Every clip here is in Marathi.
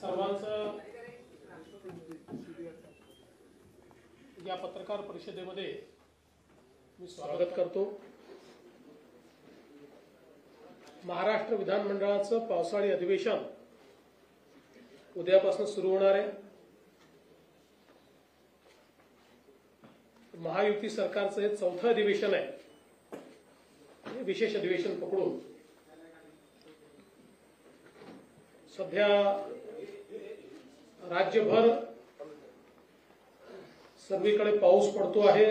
सर्वांचं या पत्रकार परिषदेमध्ये मी स्वागत करतो। महाराष्ट्र विधानमंडळाचं पावसाळी अधिवेशन उद्यापासून सुरू होणार आहे। महायुती सरकारचं हे चौथं अधिवेशन आहे। विशेष अधिवेशन पकडून सध्या राज्यभर सर्वीकडे पाऊस पडतो आहे।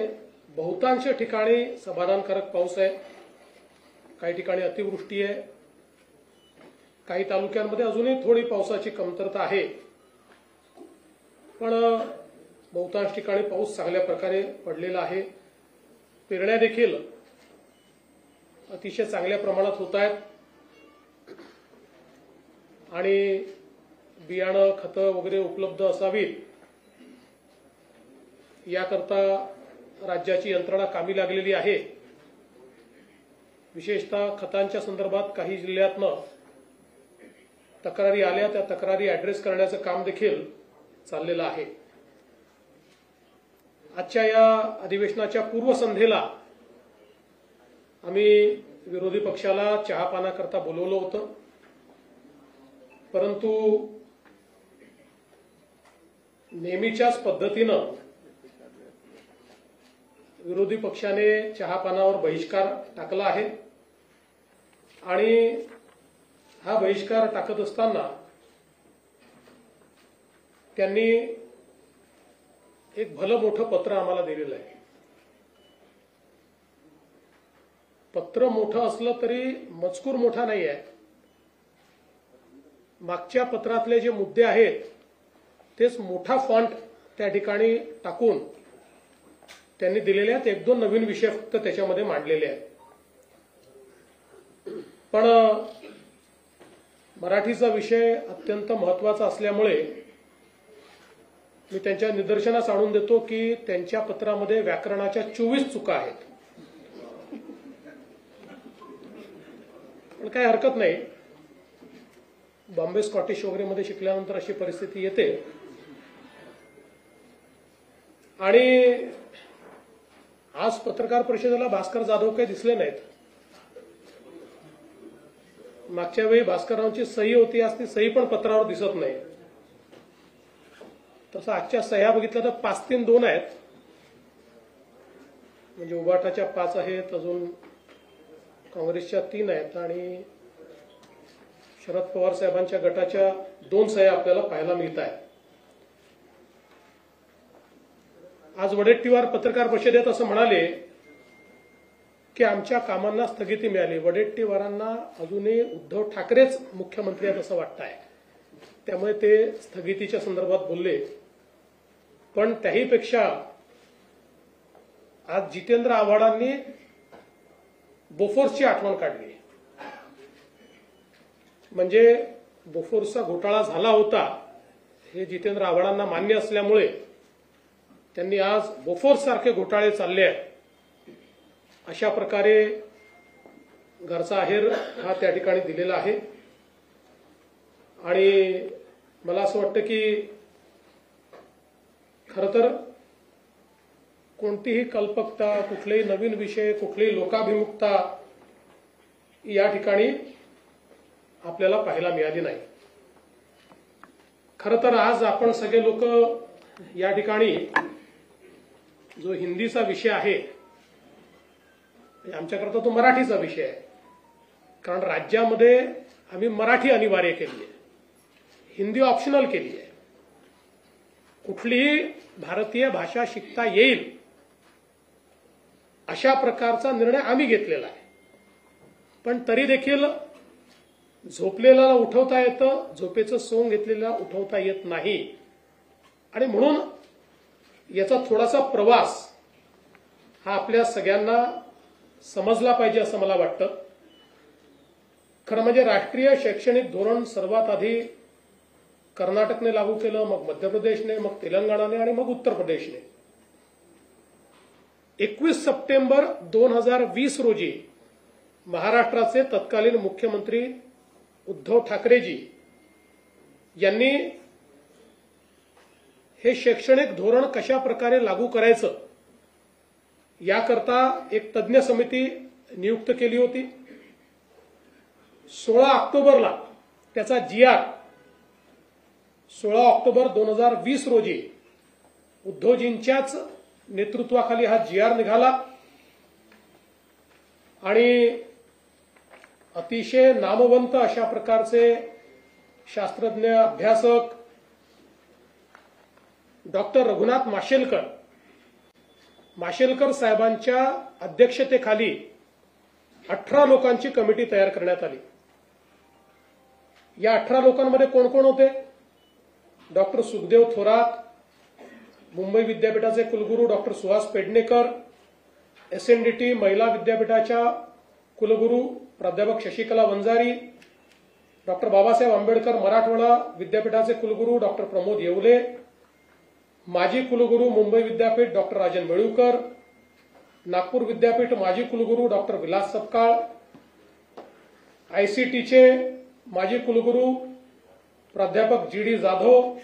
बहुतांश ठिकाणी समाधानकारक पाऊस आहे, काही ठिकाणी अतिवृष्टी आहे, काही तालुक्यांमध्ये अजूनही थोडी पावसाची कमतरता आहे, पण बहुतांश ठिकाणी पाऊस चांगल्या प्रकारे पडलेला आहे। पेरण्या देखील अतिशय चांगल्या प्रमाणात होत आहेत आणि बियाणं खतं वगैरे उपलब्ध असावीत याकरता राज्याची यंत्रणा कामी लागलेली आहे। विशेषतः खतांच्या संदर्भात काही जिल्ह्यातनं तक्रारी आल्या, त्या तक्रारी ॲड्रेस करण्याचं काम देखील चाललेलं आहे। आजच्या या अधिवेशनाच्या पूर्वसंध्येला आम्ही विरोधी पक्षाला चहापानाकरता बोलवलं होतं, परंतु नेहमीच्याच पद्धतीनं विरोधी पक्षाने चहापानावर बहिष्कार टाकला आहे आणि हा बहिष्कार टाकत असताना त्यांनी एक भलं मोठं पत्र आम्हाला दिलेलं आहे। पत्र मोठं असलं तरी मजकूर मोठा नाही आहे। मागच्या पत्रातले जे मुद्दे आहेत तेच मोठा फॉन्ट त्या ठिकाणी टाकून त्यांनी दिलेले आहेत। एक दोन नवीन विषय फक्त त्याच्यामध्ये मांडलेले आहेत, पण मराठीचा विषय अत्यंत महत्त्वाचा असल्यामुळे मी त्यांच्या निदर्शनास आणून देतो की त्यांच्या पत्रामध्ये व्याकरणाच्या 24 चुका आहेत, पण काही हरकत नाही। बॉम्बे स्कॉटिश वगैरे मध्ये शिकल्यानंतर अशी परिस्थिती येते। आणि आज पत्रकार परिषदेला भास्कर जाधव काही दिसले नाहीत। मागच्या वेळी भास्कररावांची सही होती, आज ती सही पण पत्रावर दिसत नाही। तसं आजच्या सह्या बघितल्या तर 5-3-2 आहेत, म्हणजे उबाटाच्या 5 आहेत, अजून काँग्रेसच्या 3 आहेत आणि शरद पवार साहेबांच्या गटाच्या 2 सह्या आपल्याला पाहायला मिळत आहेत। आज वडेट्टीवार पत्रकार परिषदेत असं म्हणाले की आमच्या कामांना स्थगिती मिळाली। वडेट्टीवारांना अजूनही उद्धव ठाकरेच मुख्यमंत्री आहेत असं वाटत आहे, त्यामुळे ते स्थगितीच्या संदर्भात बोलले। पण त्याहीपेक्षा आज जितेंद्र आव्हाडांनी बोफोर्सची आठवण काढली। म्हणजे बोफोर्सचा घोटाळा झाला होता हे जितेंद्र आव्हाडांना मान्य असल्यामुळे त्यांनी आज बोफोर्स सारखे घोटाळे चालले आहेत अशा प्रकारे घरचा आहेर हा त्या ठिकाणी दिलेला आहे। आणि मला असं वाटतं की खरं तर कोणतीही कल्पकता, कुठलेही नवीन विषय, कुठलीही लोकाभिमुखता या ठिकाणी आपल्याला पाहायला मिळाली नाही। खरं तर आज आपण सगळे लोक या ठिकाणी जो हिंदीचा विषय आहे, आमच्याकरता तो मराठीचा विषय आहे, कारण राज्यामध्ये आम्ही मराठी अनिवार्य केली आहे, हिंदी ऑप्शनल केली आहे। कुठलीही भारतीय भाषा शिकता येईल अशा प्रकारचा निर्णय आम्ही घेतलेला आहे, पण तरी देखील झोपलेल्याला उठवता येतं, झोपेचं सोंग घेतलेला उठवता येत नाही। आणि म्हणून याचा थोडासा प्रवास हा आपल्या सगळ्यांना समजला पाहिजे असं मला वाटतं। खरं म्हणजे राष्ट्रीय शैक्षणिक धोरण सर्वात आधी कर्नाटकने लागू केलं, मग मध्य प्रदेशने, मग तेलंगणाने आणि मग उत्तर प्रदेशने। 21 सप्टेंबर 2020 रोजी महाराष्ट्राचे तत्कालीन मुख्यमंत्री उद्धव ठाकरेजी यांनी हे शैक्षणिक धोरण कशा प्रकारे लागू करायचं याकरता एक तज्ज्ञ समिती नियुक्त केली होती. 16 ऑक्टोबरला त्याचा GR 16 ऑक्टोबर 2020 रोजी उद्धवजींच्याच नेतृत्वाखाली हा GR निघाला आणि अतिशय नामवंत अशा प्रकारचे शास्त्रज्ञ अभ्यासक डॉक्टर रघुनाथ माशेलकर साहेबांच्या अध्यक्षतेखाली 18 लोकांची कमिटी तयार करण्यात आली. या 18 लोकांमध्ये कोण कोण होते? डॉक्टर सुखदेव थोरात, मुंबई विद्यापीठाचे कुलगुरू डॉक्टर सुहास पेडणेकर, SNDT महिला विद्यापीठाच्या कुलगुरू प्राध्यापक शशिकला वंजारी, डॉक्टर बाबासाहेब आंबेडकर मराठवाडा विद्यापीठाचे कुलगुरू डॉक्टर प्रमोद येवले, माजी कुलगुरू मुंबई विद्यापीठ डॉक्टर राजन मेळुकर, नागपूर विद्यापीठ माजी कुलगुरू डॉक्टर विलास सपकाळ, ICTचे माजी कुलगुरू प्राध्यापक GD जाधव,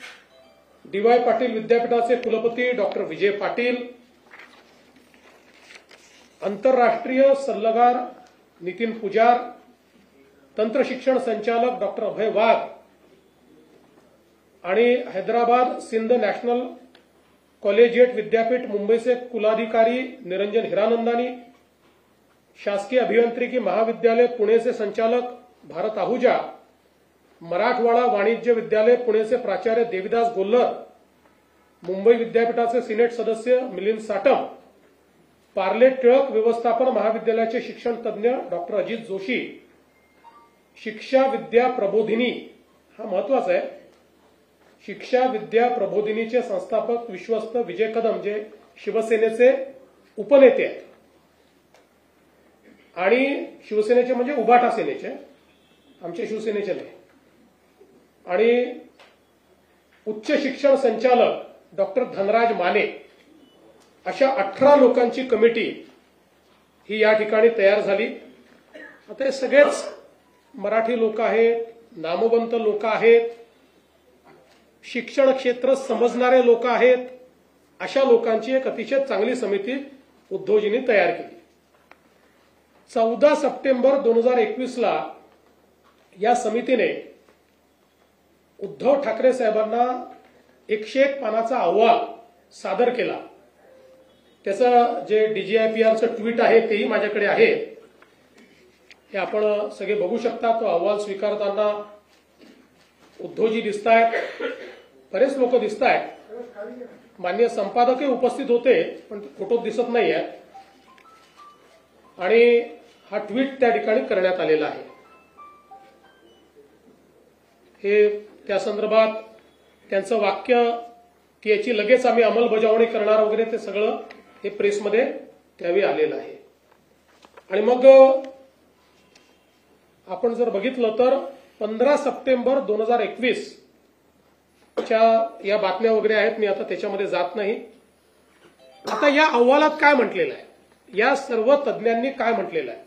DY पाटील विद्यापीठाचे कुलपती डॉक्टर विजय पाटील, आंतरराष्ट्रीय सल्लागार नितीन पुजार, तंत्रशिक्षण संचालक डॉक्टर अभय वाघ आणि हैदराबाद सिंध नॅशनल कॉलेजिएट विद्यापीठ मुंबईचे कुलाधिकारी निरंजन हिरानंदानी, शासकीय अभियांत्रिकी महाविद्यालय पुणेचे संचालक भारत आहुजा, मराठवाडा वाणिज्य विद्यालय पुणेचे प्राचार्य देविदास गोल्हर, मुंबई विद्यापीठाचे सिनेट सदस्य मिलिंद साटम, पार्ले टिळक व्यवस्थापन महाविद्यालयाचे शिक्षण तज्ज्ञ डॉक्टर अजित जोशी, शिक्षा विद्या प्रबोधिनी हा महत्वाचा आहे, शिक्षा विद्या प्रबोधिनीचे संस्थापक विश्वस्त विजय कदम जे शिवसेनेचे उपनेते आहेत आणि शिवसेनेचे म्हणजे उभाटा सेनेचे, आमच्या शिवसेनेचे नाही, आणि उच्च शिक्षण संचालक डॉक्टर धनराज माने, अशा 18 लोकांची कमिटी ही या ठिकाणी तयार झाली. आता हे सगळेच मराठी लोक आहेत, नामवंत लोक आहेत, शिक्षण क्षेत्र समजणारे लोक आहेत. अशा लोकांची एक अतिशय चांगली समिती उद्धवजींनी तयार केली. 14 सप्टेंबर 2021ला या समितीने उद्धव ठाकरे साहेबांना 101 पानाचा अहवाल सादर केला. त्याचं जे DGIPRचं ट्विट आहे तेही माझ्याकडे आहे, हे आपण सगळे बघू शकता. तो अहवाल स्वीकारताना उद्धवजी दिसतायत, बरेच लोक दिसतायत, माननीय संपादकही उपस्थित होते पण फोटोत दिसत नाही आहेत, आणि हा ट्विट त्या ठिकाणी करण्यात आलेला आहे. हे त्या संदर्भात त्यांचं वाक्य की याची लगेच आम्ही अंमलबजावणी करणार वगैरे ते सगळं हे प्रेसमध्ये त्यावेळी आलेलं आहे. आणि मग आपण जर बघितलं तर 15 सप्टेंबर 2021 च्या या बातम्या वगैरे आहेत, मी आता त्याच्यामध्ये जात नाही. आता या अहवालात काय म्हटलेलं आहे, या सर्व तज्ज्ञांनी काय म्हटलेलं आहे,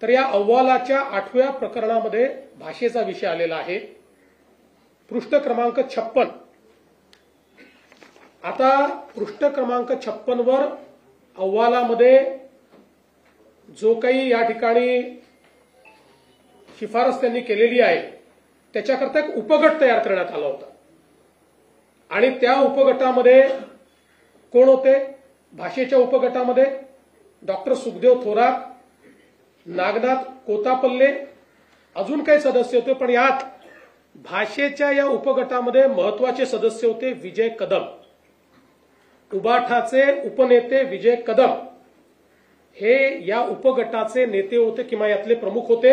तर या अहवालाच्या 8व्या प्रकरणामध्ये भाषेचा विषय आलेला आहे, पृष्ठ क्रमांक 56. आता पृष्ठ क्रमांक 56 वर अहवालामध्ये जो काही या ठिकाणी शिफारस त्यांनी केलेली आहे त्याच्याकरता एक उपगट तयार करण्यात आला होता, आणि त्या उपगटामध्ये कोण होते? भाषेच्या उपगटामध्ये डॉक्टर सुखदेव थोरात, नागनाथ कोतापल्ले, अजून काही सदस्य होते, पण यात भाषेच्या या उपगटामध्ये महत्वाचे सदस्य होते विजय कदम, उबाठाचे उपनेते विजय कदम हे या उपगटाचे नेते होते किंवा यातले प्रमुख होते.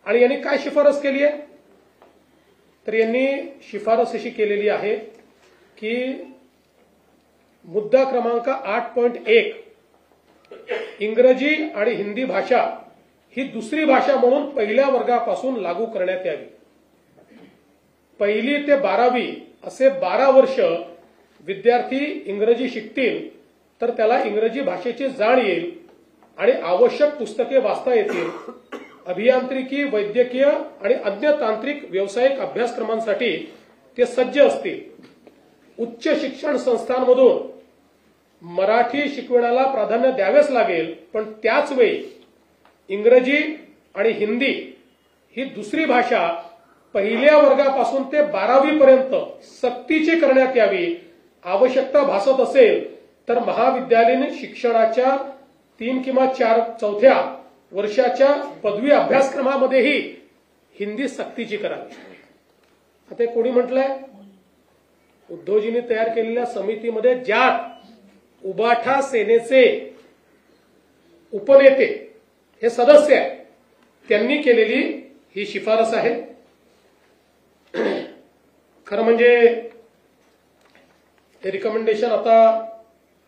आणि यांनी काय शिफारस केली आहे, तर यांनी शिफारस अशी केलेली आहे की मुद्दा क्रमांक 8.1 इंग्रजी आणि हिंदी भाषा ही दुसरी भाषा म्हणून पहिल्या वर्गापासून लागू करण्यात यावी. 1ली ते 12वी असे 12 वर्ष विद्यार्थी इंग्रजी शिकतील तर त्याला इंग्रजी भाषेची जाण येईल आणि आवश्यक पुस्तके वाचता येतील. अभियांत्रिकी, वैद्यकीय आणि अन्य तांत्रिक व्यावसायिक अभ्यासक्रमांसाठी ते सज्ज असतील. उच्च शिक्षण संस्थांमधून मराठी शिकवण्याला प्राधान्य द्यावेच लागेल, पण त्याच वेळी इंग्रजी आणि हिंदी ही दुसरी भाषा पहिल्या वर्गापासून ते 12वी पर्यंत सक्तीची करण्यात यावी. आवश्यकता भासत असेल तर महाविद्यालयीन शिक्षणाच्या 3 किंवा 4 चौथ्या वर्षाच्या पदवी अभ्यासक्रमामध्येही हिंदी सक्तीची करावी. आता कोणी म्हटलंय, उद्धवजींनी तयार केलेल्या समितीमध्ये ज्यात उबाठा सेनेचे उपनेते हे सदस्य आहेत, त्यांनी केलेली ही शिफारस आहे. खरं म्हणजे हे रिकमेंडेशन आता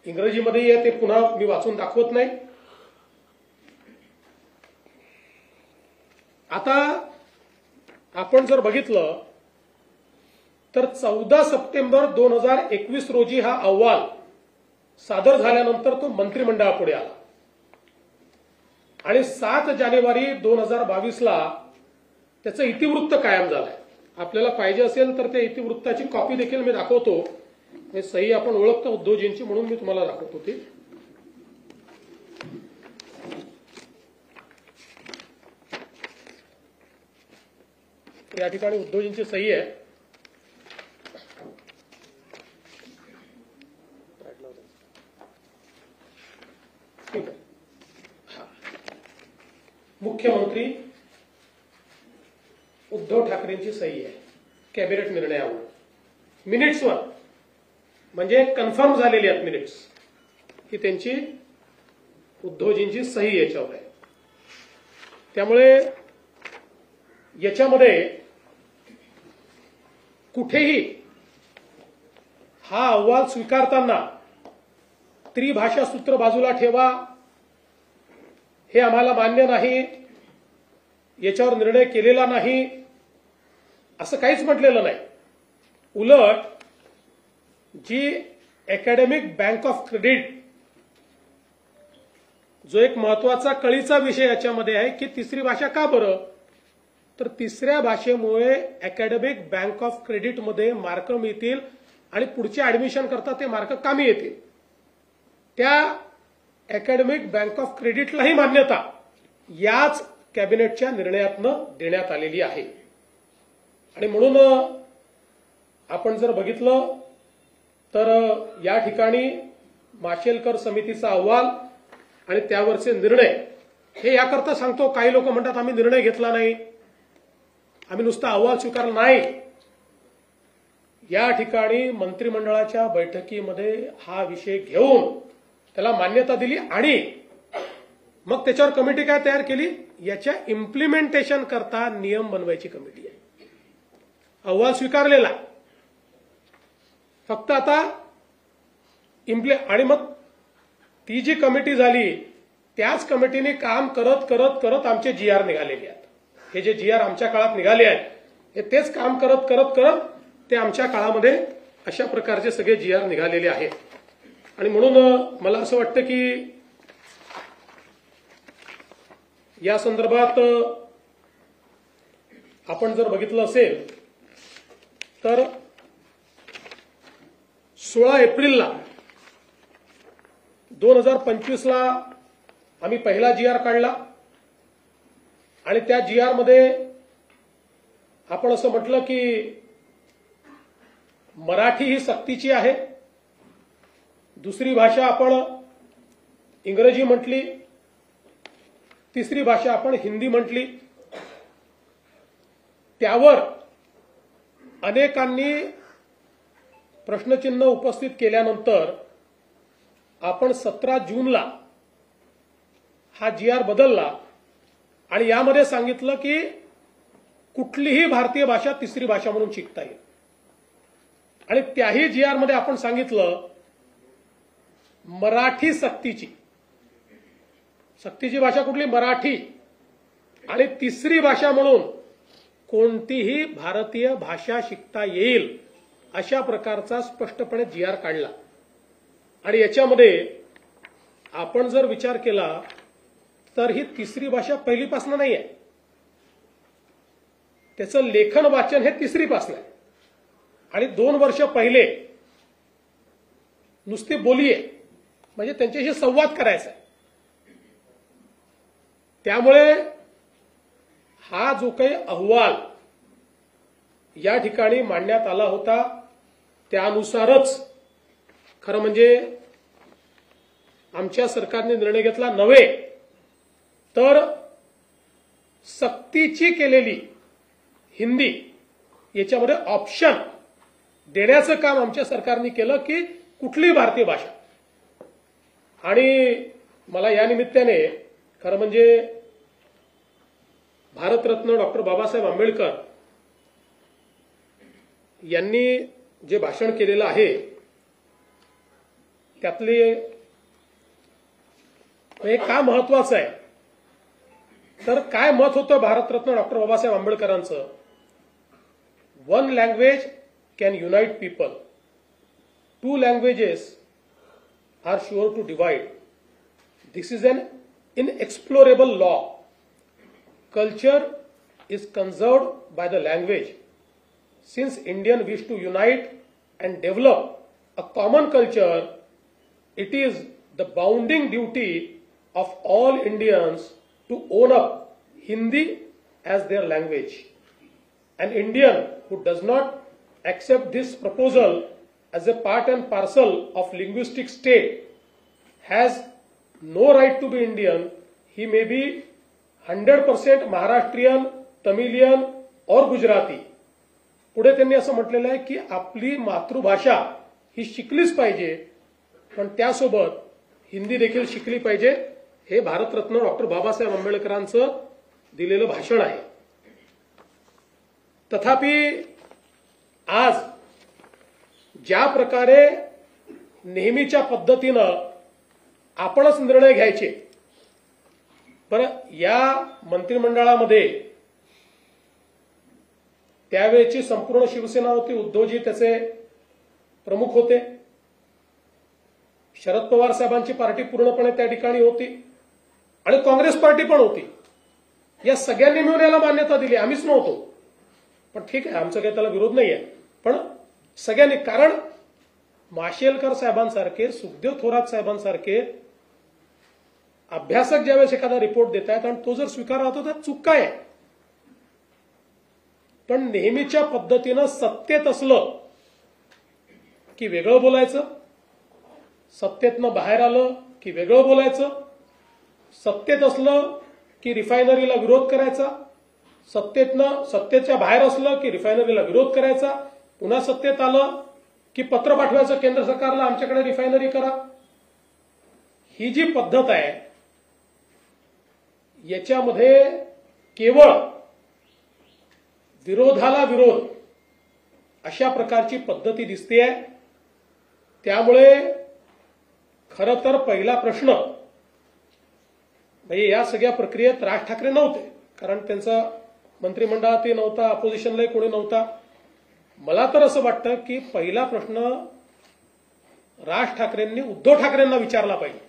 इंग्रजीमध्येही आहे, ते पुन्हा मी वाचून दाखवत नाही. आता आपण जर बघितलं तर 14 सप्टेंबर 2021 रोजी हा अहवाल सादर झाल्यानंतर तो मंत्रिमंडळापुढे आला आणि 7 जानेवारी 2022ला त्याचं इतिवृत्त कायम झालंय. आपल्याला पाहिजे असेल तर त्या इतिवृत्ताची कॉपी देखील मी दाखवतो. हे सही आपण ओळखतो उद्धवजींची, म्हणून मी तुम्हाला दाखवतो ती. या ठिकाणी उद्धवजींची सही आहे. ठीक आहे. मुख्यमंत्री उद्धव ठाकरेंची सही आहे कॅबिनेट निर्णयावर. मिनिट्सवर म्हणजे कन्फर्म झालेली आहेत मिनिट्स, ही त्यांची उद्धवजींची सही याच्यावर आहे. त्यामुळे याच्यामध्ये कुठेही हा अहवाल स्वीकारताना त्रिभाषा सूत्र बाजूला ठेवा, हे आम्हाला मान्य नाही, याच्यावर निर्णय केलेला नाही, असं काहीच म्हटलेलं नाही. उलट जी अकॅडमिक बँक ऑफ क्रेडिट, जो एक महत्वाचा कळीचा विषय याच्यामध्ये आहे की तिसरी भाषा का बरं, तर तिसऱ्या भाषेमुळे अकॅडमिक बँक ऑफ क्रेडिटमध्ये मार्क मिळतील आणि पुढच्या ऍडमिशन करता ते मार्क कामी येतील. त्या अकॅडमिक बँक ऑफ क्रेडिटलाही मान्यता याच कॅबिनेटच्या निर्णयातनं देण्यात आलेली आहे. आणि म्हणून आपण जर बघितलं तर या ठिकाणी माशेलकर समितीचा अहवाल आणि त्यावरचे निर्णय हे याकरता सांगतो. काही लोक म्हणतात आम्ही निर्णय घेतला नाही, आम्ही नुसता अहवाल स्वीकारला नाही. या ठिकाणी मंत्रिमंडळाच्या बैठकीमध्ये हा विषय घेऊन त्याला मान्यता दिली आणि मग त्याच्यावर कमिटी काय तयार केली, याच्या इम्प्लिमेंटेशन करता नियम बनवायची कमिटी आहे. अहवाल स्वीकारलेला फक्त आता आणि मग ती जी कमिटी झाली त्याच कमिटीने काम करत करत करत आमचे जीआर निघालेले आहेत. हे जे जीआर आमच्या काळात निघाले आहेत हे तेच काम करत करत करत ते आमच्या काळामध्ये अशा प्रकारचे सगळे जीआर निघालेले आहेत. आणि म्हणून मला असं वाटतं की या संदर्भात आपण जर बघितलं असेल तर 16 एप्रिलला 2025ला आम्ही पहिला जीआर काढला आणि त्या जीआर मध्ये आपण असं म्हटलं की मराठी ही सक्तीची आहे, दुसरी भाषा आपण इंग्रजी म्हटली, तिसरी भाषा आपण हिंदी म्हटली. त्यावर अनेकांनी प्रश्नचिन्ह उपस्थित केल्यानंतर आपण 17 जूनला हा जीआर बदलला आणि यामध्ये सांगितलं की कुठलीही भारतीय भाषा तिसरी भाषा म्हणून शिकता येईल. आणि त्याही जीआर मध्ये आपण सांगितलं मराठी सक्तीची भाषा कुठली, मराठी, आणि तिसरी भाषा म्हणून कोणतीही भारतीय भाषा शिकता येईल अशा प्रकारचा स्पष्टपणे जीआर काढला. आणि याच्यामध्ये आपण जर विचार केला तर ही तिसरी भाषा पहिलीपासून नाही आहे, त्याचं लेखन वाचन हे तिसरीपासून आहे. आणि 2 वर्ष पहिले नुसती बोली आहे, म्हणजे त्यांच्याशी संवाद करायचा आहे. त्यामुळे हा जो काही अहवाल या ठिकाणी मांडण्यात आला होता त्यानुसारच खरं म्हणजे आमच्या सरकारने निर्णय घेतला नव्हे तर सक्तीची केलेली हिंदी याच्यामध्ये ऑप्शन देण्याचं काम आमच्या सरकारने केलं की कुठलीही भारतीय भाषा. आणि मला या निमित्ताने खरं म्हणजे भारतरत्न डॉक्टर बाबासाहेब आंबेडकर यांनी जे भाषण केलेलं आहे त्यातले हे का महत्वाचं आहे तर काय मत होतं भारतरत्न डॉक्टर बाबासाहेब आंबेडकरांचं, one language can unite people, two languages are sure to divide, this is an inexplorable law, culture is conserved by the language. Since Indian wish to unite and develop a common culture, it is the bounden duty of all Indians to own up Hindi as their language. An Indian who does not accept this proposal as a part and parcel of linguistic state has no right to be Indian. He may be 100% Maharashtrian, Tamilian और गुजराती. पुढे त्यांनी असं म्हटलेलं आहे की आपली मातृभाषा ही शिकलीच पाहिजे पण त्यासोबत हिंदी देखील शिकली पाहिजे. हे भारतरत्न डॉक्टर बाबासाहेब आंबेडकरांचं दिलेलं भाषण आहे. तथापि आज ज्या प्रकारे नेहमीच्या पद्धतीनं आपणच निर्णय घ्यायचे, बरं या मंत्रिमंडळामध्ये त्यावेळेची संपूर्ण शिवसेना होती, उद्धवजी त्याचे प्रमुख होते, शरद पवार साहेबांची पार्टी पूर्णपणे त्या ठिकाणी होती आणि काँग्रेस पार्टी पण होती. या सगळ्यांनी मिळून याला मान्यता दिली, आम्हीच नव्हतो. पण ठीक आहे, आमचा काही त्याला विरोध नाही आहे, पण सगळ्यांनी, कारण माशेलकर साहेबांसारखे, सुखदेव थोरात साहेबांसारखे अभ्यासक ज्यावेळेस एखादा रिपोर्ट देत आहेत आणि तो जर स्वीकारला होता तर चूक काय आहे. पण नेहमीच्या पद्धतीनं सत्तेत असलं की वेगळं बोलायचं, सत्तेतनं बाहेर आलं की वेगळं बोलायचं, सत्तेत असलं की रिफायनरीला विरोध करायचा, सत्तेच्या बाहेर असलं की रिफायनरीला विरोध करायचा, पुन्हा सत्तेत आलं की पत्र पाठवायचं केंद्र सरकारला आमच्याकडे रिफायनरी करा. ही जी पद्धत आहे याच्यामध्ये केवळ विरोधाला विरोध अशा प्रकारची पद्धती दिसते आहे. त्यामुळे खरं तर पहिला प्रश्न म्हणजे या सगळ्या प्रक्रियेत राज ठाकरे नव्हते, कारण त्यांचा मंत्रिमंडळातही नव्हता, अपोजिशनलाही कोणी नव्हता. मला तर असं वाटतं की पहिला प्रश्न राज ठाकरेंनी उद्धव ठाकरेंना विचारला पाहिजे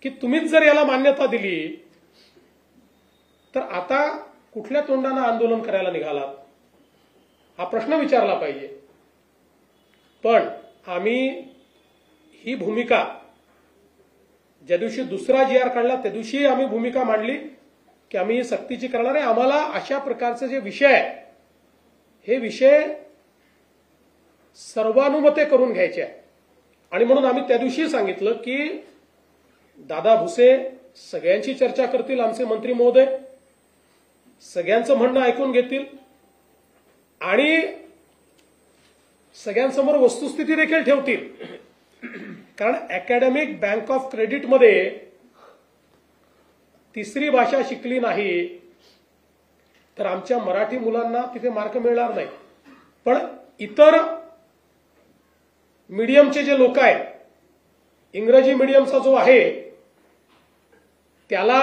की तुम्हीच जर याला मान्यता दिली तर आता कुठल्या तोंडानं आंदोलन करायला निघालात, हा प्रश्न विचारला पाहिजे. पण आम्ही ही भूमिका ज्या दिवशी दुसरा GR काढला त्या दिवशी आम्ही भूमिका मांडली की आम्ही सक्तीची करणार आहे. आम्हाला अशा प्रकारचे जे विषय आहे हे विषय सर्वानुमते करून घ्यायचे आहे आणि म्हणून आम्ही त्या दिवशी सांगितलं की दादा भुसे सगळ्यांची चर्चा करतील, आमचे मंत्री महोदय सगळ्यांचं म्हणणं ऐकून घेतील आणि सगळ्यांसमोर वस्तुस्थिती देखील ठेवतील. कारण अकॅडमिक बँक ऑफ क्रेडिटमध्ये तिसरी भाषा शिकली नाही तर आमच्या मराठी मुलांना तिथे मार्क मिळणार नाही. पण इतर मीडियमचे जे लोक आहेत, इंग्रजी मीडियमचा जो आहे त्याला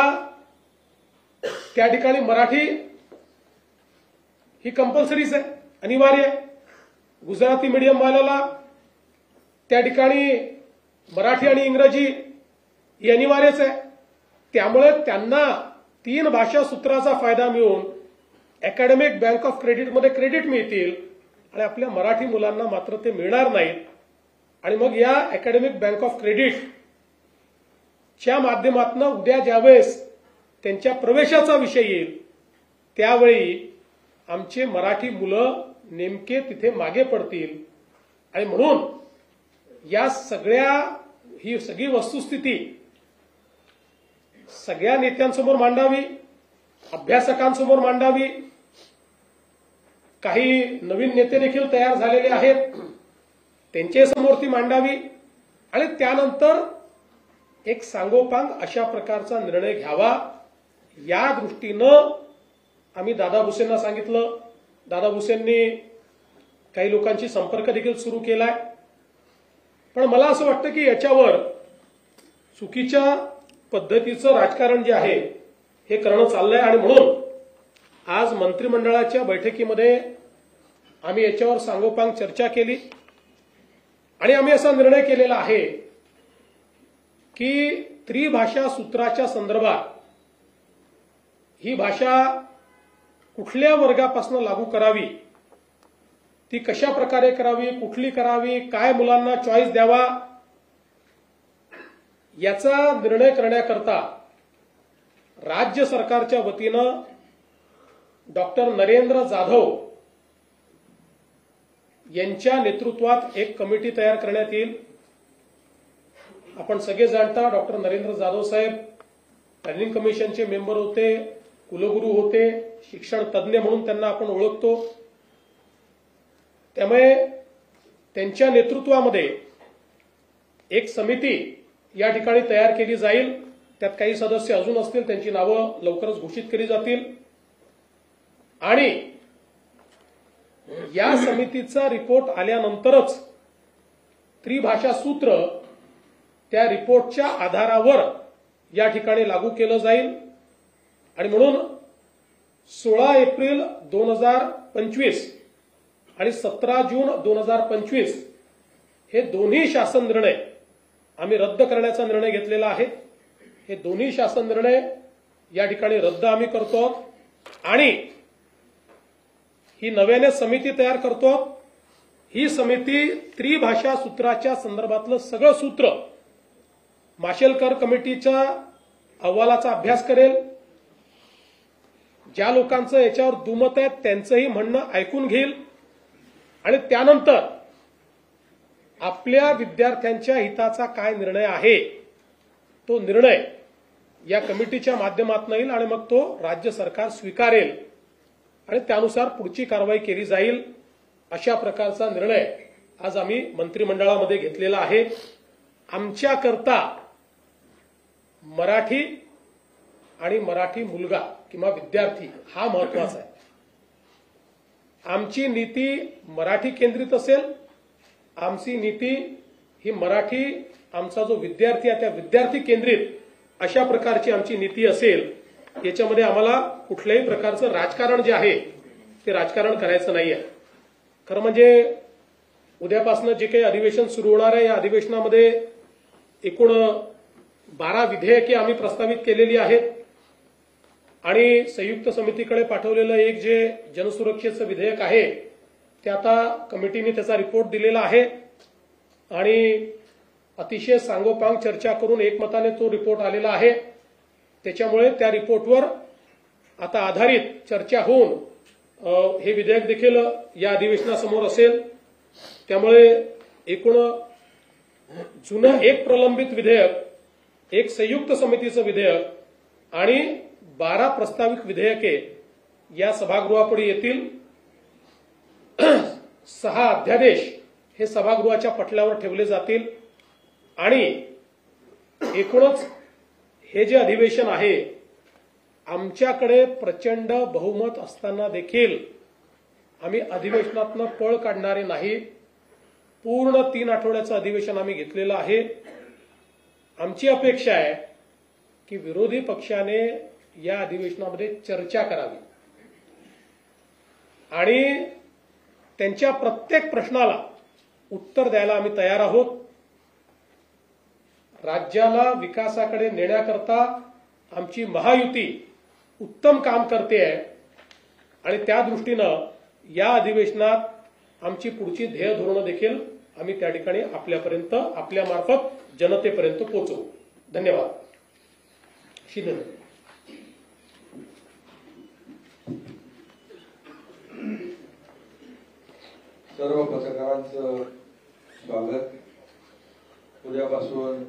त्या ठिकाणी मराठी ही कंपल्सरीच आहे, अनिवार्य आहे. गुजराती मीडियम वाल्याला त्या ठिकाणी मराठी आणि इंग्रजी ही अनिवार्यच आहे. त्यामुळे त्यांना 3 भाषा सूत्राचा फायदा मिळून अकॅडमिक बँक ऑफ क्रेडिटमध्ये क्रेडिट मिळतील आणि आपल्या मराठी मुलांना मात्र ते मिळणार नाहीत. आणि मग या अकॅडमिक बँक ऑफ क्रेडिट च्या माध्यमातून उद्या ज्यावेळेस त्यांच्या प्रवेशाचा विषय येईल त्यावेळी आमचे मराठी मुलं नेमके तिथे मागे पडतील. आणि म्हणून ही सगळी वस्तुस्थिती सगळ्या नेत्यांसमोर मांडावी, अभ्यासकांसमोर मांडावी. काही नवीन नेते देखील तयार झालेले आहेत, त्यांच्या समोर ती मांडावी आणि त्यानंतर एक सांगोपांग अशा प्रकारचा निर्णय घ्यावा. या दृष्टीनं आम्ही दादा भुसेंना सांगितलं. दादा भुसेंनी काही लोकांशी संपर्क देखील सुरू केलाय. पण मला असं वाटतं की याच्यावर चुकीच्या पद्धतीचं राजकारण जे आहे हे करणं चाललंय. आणि म्हणून आज मंत्रिमंडळाच्या बैठकीमध्ये आम्ही याच्यावर सांगोपांग चर्चा केली आणि आम्ही असा निर्णय केलेला आहे की त्रिभाषा सूत्राच्या संदर्भात ही भाषा कुठल्या वर्गापासून लागू करावी, ती कशा प्रकारे करावी, कुठली करावी, काय मुलांना चॉईस द्यावा, याचा निर्णय करण्याकरता राज्य सरकारच्या वतीनं डॉक्टर नरेंद्र जाधव यांच्या नेतृत्वात एक कमिटी तयार करण्यात येईल. आपण सगळे जाणता डॉक्टर नरेंद्र जाधव साहेब प्लॅनिंग कमिशनचे मेंबर होते, कुलगुरू होते, शिक्षण तज्ज्ञ म्हणून त्यांना आपण ओळखतो. त्यामुळे त्यांच्या नेतृत्वामध्ये एक समिती या ठिकाणी तयार केली जाईल. त्यात काही सदस्य अजून असतील, त्यांची नावं लवकरच घोषित केली जातील. आणि या समितीचा रिपोर्ट आल्यानंतरच त्रिभाषा सूत्र त्या रिपोर्टच्या आधारावर या ठिकाणी लागू केलं जाईल. आणि म्हणून 16 एप्रिल 2025 आणि 17 जून 2025 हे दोन्ही शासन निर्णय आम्ही रद्द करण्याचा निर्णय घेतलेला आहे. हे दोन्ही शासन निर्णय या ठिकाणी रद्द आम्ही करतो आणि ही नव्याने समिती तयार करतो. ही समिती त्रिभाषा सूत्राच्या संदर्भातलं सगळं सूत्र माशेलकर कमिटीच्या अहवालाचा अभ्यास करेल. ज्या लोकांचं याच्यावर दुमत आहे त्यांचंही म्हणणं ऐकून घेईल आणि त्यानंतर आपल्या विद्यार्थ्यांच्या हिताचा काय निर्णय आहे तो निर्णय या कमिटीच्या माध्यमातून येईल आणि मग तो राज्य सरकार स्वीकारेल आणि त्यानुसार पुढची कारवाई केली जाईल. अशा प्रकारचा निर्णय आज आम्ही मंत्रिमंडळामध्ये घेतलेला आहे. आमच्याकरता मराठी आणि मराठी मुलगा किंवा विद्यार्थी हा महत्वाचा आहे. आमची नीती मराठी केंद्रित असेल. आमची नीती ही मराठी, आमचा जो विद्यार्थी आहे त्या विद्यार्थी केंद्रित अशा प्रकारची आमची नीती असेल. याच्यामध्ये आम्हाला कुठल्याही प्रकारचं राजकारण जे आहे ते राजकारण करायचं नाही आहे. खरं म्हणजे उद्यापासून जे काही अधिवेशन सुरू होणार आहे या अधिवेशनामध्ये एकूण 12 विधेयके आम्ही प्रस्तावित केलेली आहेत आणि संयुक्त समितीकडे पाठवलेलं एक जे जनसुरक्षेचं विधेयक आहे ते आता कमिटीने त्याचा रिपोर्ट दिलेला आहे आणि अतिशय सांगोपांग चर्चा करून एकमताने तो रिपोर्ट आलेला आहे. त्याच्यामुळे त्या रिपोर्टवर आता आधारित चर्चा होऊन हे विधेयक देखील या अधिवेशनासमोर असेल. त्यामुळे एकूण जुनं एक प्रलंबित विधेयक, एक संयुक्त समितीचं विधेयक आणि 12 प्रस्तावित विधेयके या सभागृहापुढे येतील. 6 अध्यादेश हे सभागृहाच्या पटलावर ठेवले जातील आणि एकूणच हे जे अधिवेशन आहे आमच्याकडे प्रचंड बहुमत असताना देखील आम्ही अधिवेशनातनं पळ काढणारे नाही. पूर्ण 3 आठवड्याचं अधिवेशन आम्ही घेतलेलं आहे. आमची अपेक्षा आहे की विरोधी पक्षाने या अधिवेशनामध्ये चर्चा करावी आणि त्यांच्या प्रत्येक प्रश्नाला उत्तर द्यायला आम्ही तयार आहोत. राज्याला विकासाकडे नेण्याकरता आमची महायुती उत्तम काम करते आहे आणि त्या दृष्टीनं या अधिवेशनात आमची पुढची ध्येय धोरणं देखील आम्ही त्या ठिकाणी आपल्यापर्यंत आपल्या मार्फत जनतेपर्यंत पोहोचवू. धन्यवाद. शिंदे. सर्व पत्रकारांचं स्वागत. उद्यापासून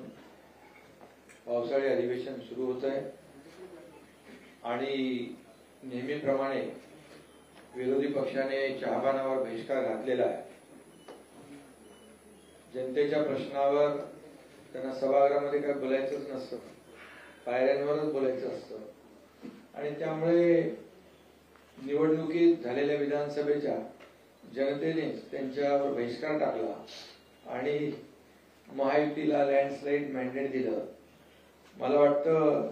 पावसाळी अधिवेशन सुरू होत आहे आणि नेहमीप्रमाणे विरोधी पक्षाने चहापानावर बहिष्कार घातलेला आहे. जनतेच्या प्रश्नावर त्यांना सभागृहामध्ये काय बोलायचंच नसतं, पायऱ्यांवरच बोलायचं असतं आणि त्यामुळे निवडणुकीत झालेल्या विधानसभेच्या जनतेने त्यांच्यावर बहिष्कार टाकला आणि महायुतीला लँडस्लाइड मॅन्डेट दिलं. मला वाटतं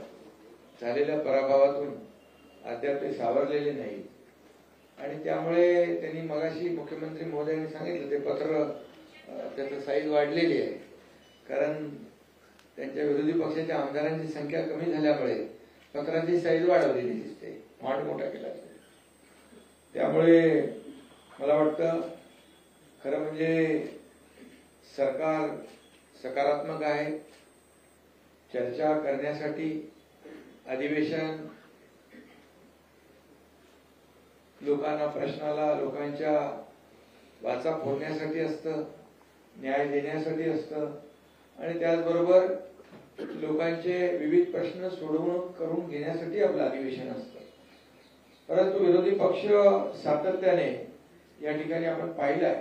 झालेल्या पराभवातून अद्याप ते सावरलेले नाही आणि त्यामुळे त्यांनी मगाशी मुख्यमंत्री महोदयांनी सांगितलं ते पत्र त्याचं साईज वाढलेली आहे, कारण त्यांच्या विरोधी पक्षाच्या आमदारांची संख्या कमी झाल्यामुळे पत्राची साईज वाढवलेली दिसते, फॉन्ट मोठा केला. त्यामुळे मला वाटतं खरं म्हणजे सरकार सकारात्मक आहे. चर्चा करण्यासाठी अधिवेशन लोकांना प्रश्नाला लोकांच्या वाचा फोडण्यासाठी असतं, न्याय देण्यासाठी असतं आणि त्याचबरोबर लोकांचे विविध प्रश्न सोडवणूक करून घेण्यासाठी आपलं अधिवेशन असतं. परंतु विरोधी पक्ष सातत्याने या ठिकाणी आपण पाहिलंय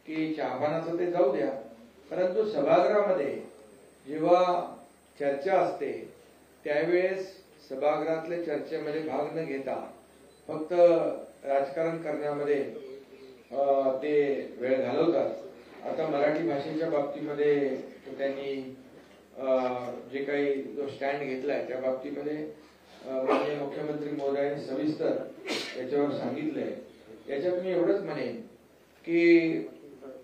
की चहापानाचं ते जाऊ द्या, परंतु सभागृहामध्ये जेव्हा चर्चा असते त्यावेळेस सभागृहातल्या चर्चेमध्ये भाग न घेता फक्त राजकारण करण्यामध्ये ते वेळ घालवतात. आता मराठी भाषेच्या बाबतीमध्ये त्यांनी जे काही जो स्टँड घेतलाय त्या बाबतीमध्ये माननीय मुख्यमंत्री महोदयांनी सविस्तर याच्यावर सांगितलंय. याच्यात मी एवढंच म्हणेन की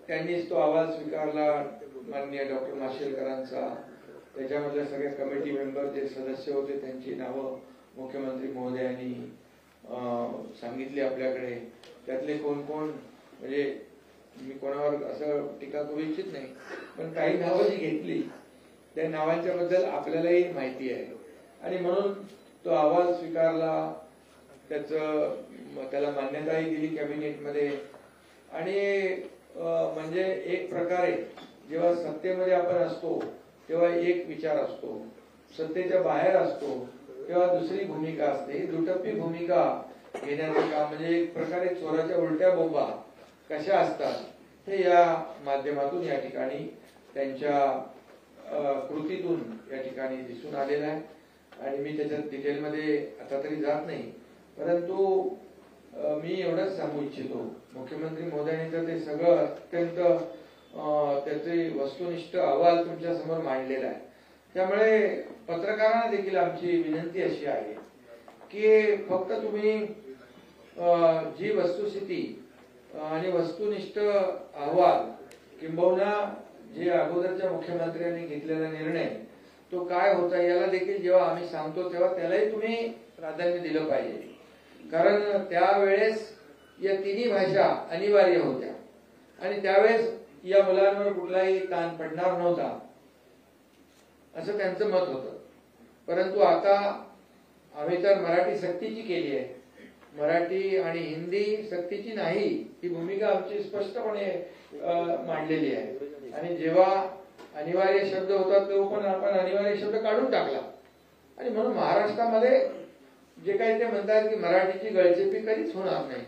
त्यांनीच तो अहवाल स्वीकारला माननीय डॉक्टर माशेलकरांचा, त्याच्यामधल्या सगळ्या कमिटी मेंबर जे सदस्य होते त्यांची नावं मुख्यमंत्री महोदयांनी सांगितली आपल्याकडे. त्यातले कोण कोण म्हणजे मी कोणावर असं टीका करू इच्छित नाही, पण काही नावं जी घेतली त्या नावांच्या बद्दल आपल्यालाही माहिती आहे आणि म्हणून तो अहवाल स्वीकारला, त्याला मान्यताही दिली कॅबिनेटमध्ये. आणि म्हणजे एक प्रकारे जेव्हा सत्तेमध्ये आपण असतो तेव्हा एक विचार असतो, सत्तेच्या बाहेर असतो तेव्हा दुसरी भूमिका असते. दुटप्पी भूमिका घेण्याचं काम म्हणजे एक प्रकारे चोराच्या उलट्या बोंबा कशा असतात हे या माध्यमातून या ठिकाणी त्यांच्या कृतीतून या ठिकाणी दिसून आलेलं आहे आणि मी त्याच्यात डिटेलमध्ये आता तरी जात नाही. परंतु मी एवढंच सांगू इच्छितो, मुख्यमंत्री महोदयांनी तर ते सगळं अत्यंत त्याचे वस्तुनिष्ठ अहवाल तुमच्या समोर मांडलेला आहे. त्यामुळे पत्रकारांना देखील आमची विनंती अशी आहे की फक्त तुम्ही जी वस्तुस्थिती आणि वस्तुनिष्ठ अहवाल किंबहुना जे अगोदरच्या मुख्यमंत्र्यांनी घेतलेला निर्णय तो काय होता याला देखील जेव्हा आम्ही सांगतो तेव्हा त्यालाही तुम्ही प्राधान्य दिलं पाहिजे, कारण त्यावेळेस या तिन्ही भाषा अनिवार्य होत्या आणि त्यावेळेस या मुलांवर कुठलाही ताण पडणार नव्हता असं त्यांचं मत होतं. परंतु आता आम्ही तर मराठी सक्तीची केली आहे, मराठी आणि हिंदी सक्तीची नाही ही भूमिका आमची स्पष्टपणे मांडलेली आहे. आणि जेव्हा अनिवार्य शब्द होतात तेव्हा पण आपण अनिवार्य शब्द काढून टाकला आणि म्हणून महाराष्ट्रामध्ये जे काही ते म्हणतात की मराठीची गळचेपी कधीच होणार नाही.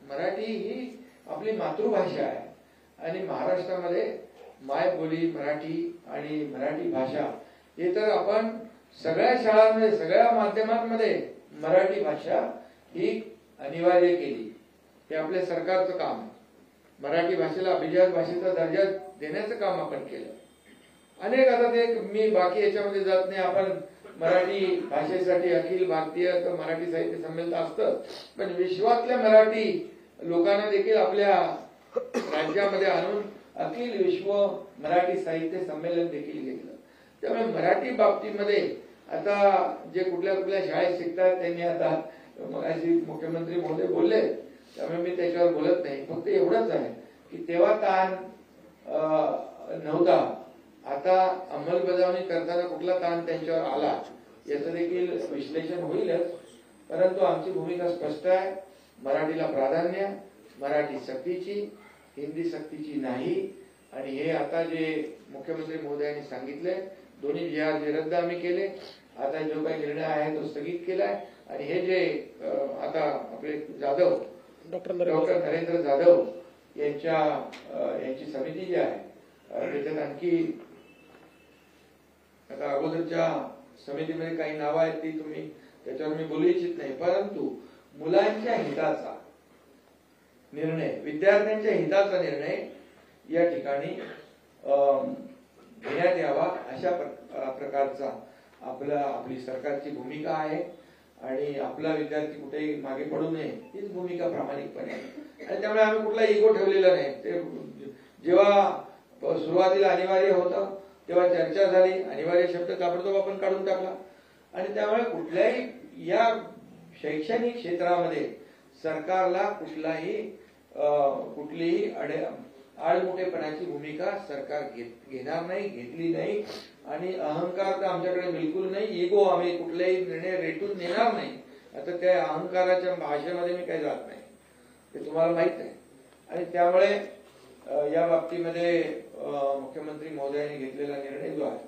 मराठी ही आपली मातृभाषा आहे आणि महाराष्ट्रामध्ये मायबोली मराठी आणि मराठी भाषा हे तर आपण सगळ्या शाळांमध्ये सगळ्या माध्यमांमध्ये मराठी भाषा ही अनिवार्य केली. हे आपल्या सरकारचं काम आहे. मराठी भाषेला अभिजात भाषेचा दर्जा देण्याचं काम आपण केलं. अनेक आता ते मी बाकी याच्यामध्ये जात नाही. आपण मराठी भाषेसाठी अखिल भारतीय मराठी साहित्य संमेलन असतं, पण विश्वातल्या मराठी लोकांना देखील आपल्या राज्यामध्ये आणून अखिल विश्व मराठी साहित्य संमेलन देखील घेतलं. त्यामुळे मराठी बाबतीमध्ये आता जे कुठल्या कुठल्या शाळेत शिकतात त्यांनी आता मगाशी मुख्यमंत्री महोदय बोलले त्यामुळे मी त्याच्यावर बोलत नाही. फक्त एवढंच आहे की तेव्हा ताण नव्हता, आता अंमलबजावणी करताना कुठला ताण त्यांच्यावर आला याचं देखील विश्लेषण होईलच. परंतु आमची भूमिका स्पष्ट आहे. मराठीला प्राधान्य, मराठी सक्तीची, हिंदी सक्तीची नाही. आणि हे आता जे मुख्यमंत्री महोदयांनी सांगितले, दोन्ही विहार जे रद्द आम्ही केले, आता जो काही निर्णय आहे तो स्थगित केलाय. आणि हे जे आता आपले जाधव डॉक्टर नरेंद्र जाधव यांची समिती जी आहे त्याच्यात आणखी आता अगोदरच्या समितीमध्ये काही नावं आहेत ती तुम्ही त्याच्यावर मी बोलू इच्छित नाही. परंतु मुलांच्या हिताचा निर्णय, विद्यार्थ्यांच्या हिताचा निर्णय या ठिकाणी घेण्यात यावा अशा प्रकारचा आपली सरकारची भूमिका आहे. आणि आपला विद्यार्थी कुठेही मागे पडू नये हीच भूमिका प्रामाणिकपणे आहे. आणि त्यामुळे आम्ही कुठला इगो ठेवलेला नाही. ते जेव्हा सुरुवातीला अनिवार्य होतं तेव्हा चर्चा झाली, अनिवार्य शब्द ताबडतोब आपण काढून टाकला. आणि त्यामुळे कुठल्याही या शैक्षणिक क्षेत्रामध्ये सरकारला कुठलीही आडमुठेपणाची भूमिका सरकार घेणार नाही, घेतली नाही. आणि अहंकार तर आमच्याकडे बिलकुल नाही. इगो आम्ही कुठलाही निर्णय रेटून नेणार नाही. आता त्या अहंकाराच्या भाषेमध्ये मी काही जात नाही, ते तुम्हाला माहित आहे. आणि त्यामुळे या बाबतीमध्ये मुख्यमंत्री महोदयांनी घेतलेला निर्णय जो आहे,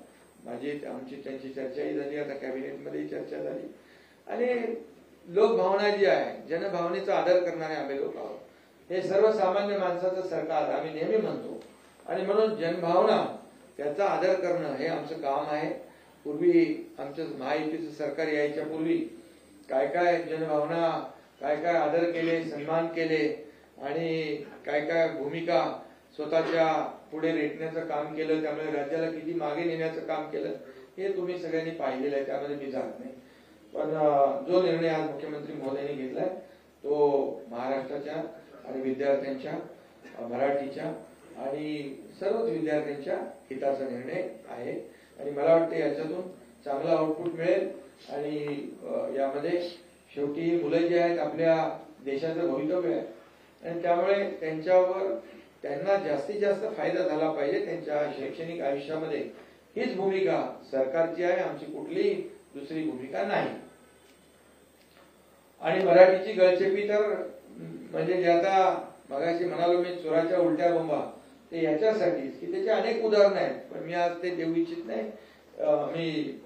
आमची त्यांची चर्चाही झाली, आता कॅबिनेटमध्येही चर्चा झाली. आणि लोकभावना जी आहे, जनभावनेचा आदर करणारे आम्ही लोक आहोत. हे सर्वसामान्य माणसाचं सरकार आम्ही नेहमी म्हणतो. आणि म्हणून जनभावना त्याचा आदर करणं हे आमचं काम आहे. पूर्वी आमचं महायुतीचं सरकार यायच्या पूर्वी काय काय जनभावना, काय काय आदर केले, सन्मान केले आणि काय काय भूमिका स्वतःच्या पुढे रेटण्याचं काम केलं, त्यामुळे राज्याला किती मागे नेण्याचं काम केलं हे तुम्ही सगळ्यांनी पाहिलेलं आहे, त्यामध्ये मी जात नाही. पण जो निर्णय आज मुख्यमंत्री महोदयांनी घेतलाय तो महाराष्ट्राच्या आणि विद्यार्थ्यांच्या, मराठीच्या आणि सर्वच विद्यार्थ्यांच्या हिताचा निर्णय आहे. आणि मला वाटतं याच्यातून चांगला आउटपुट मिळेल. आणि यामध्ये शेवटी मुलं जी आहेत आपल्या देशाचं भवितव्य आहे. आणि त्यामुळे त्यांना जास्तीत जास्त फायदा झाला पाहिजे त्यांच्या शैक्षणिक आयुष्यामध्ये, हीच भूमिका सरकारची आहे. आमची कुठलीही दुसरी भूमिका नाही. आणि मराठीची गळचेपी तर म्हणजे जे आता मगाशी म्हणालो मी, चोराच्या उलट्या बोंबा, ते याच्यासाठीच की त्याचे अनेक उदाहरणं आहेत. पण मी आज ते देऊ इच्छित नाही. मी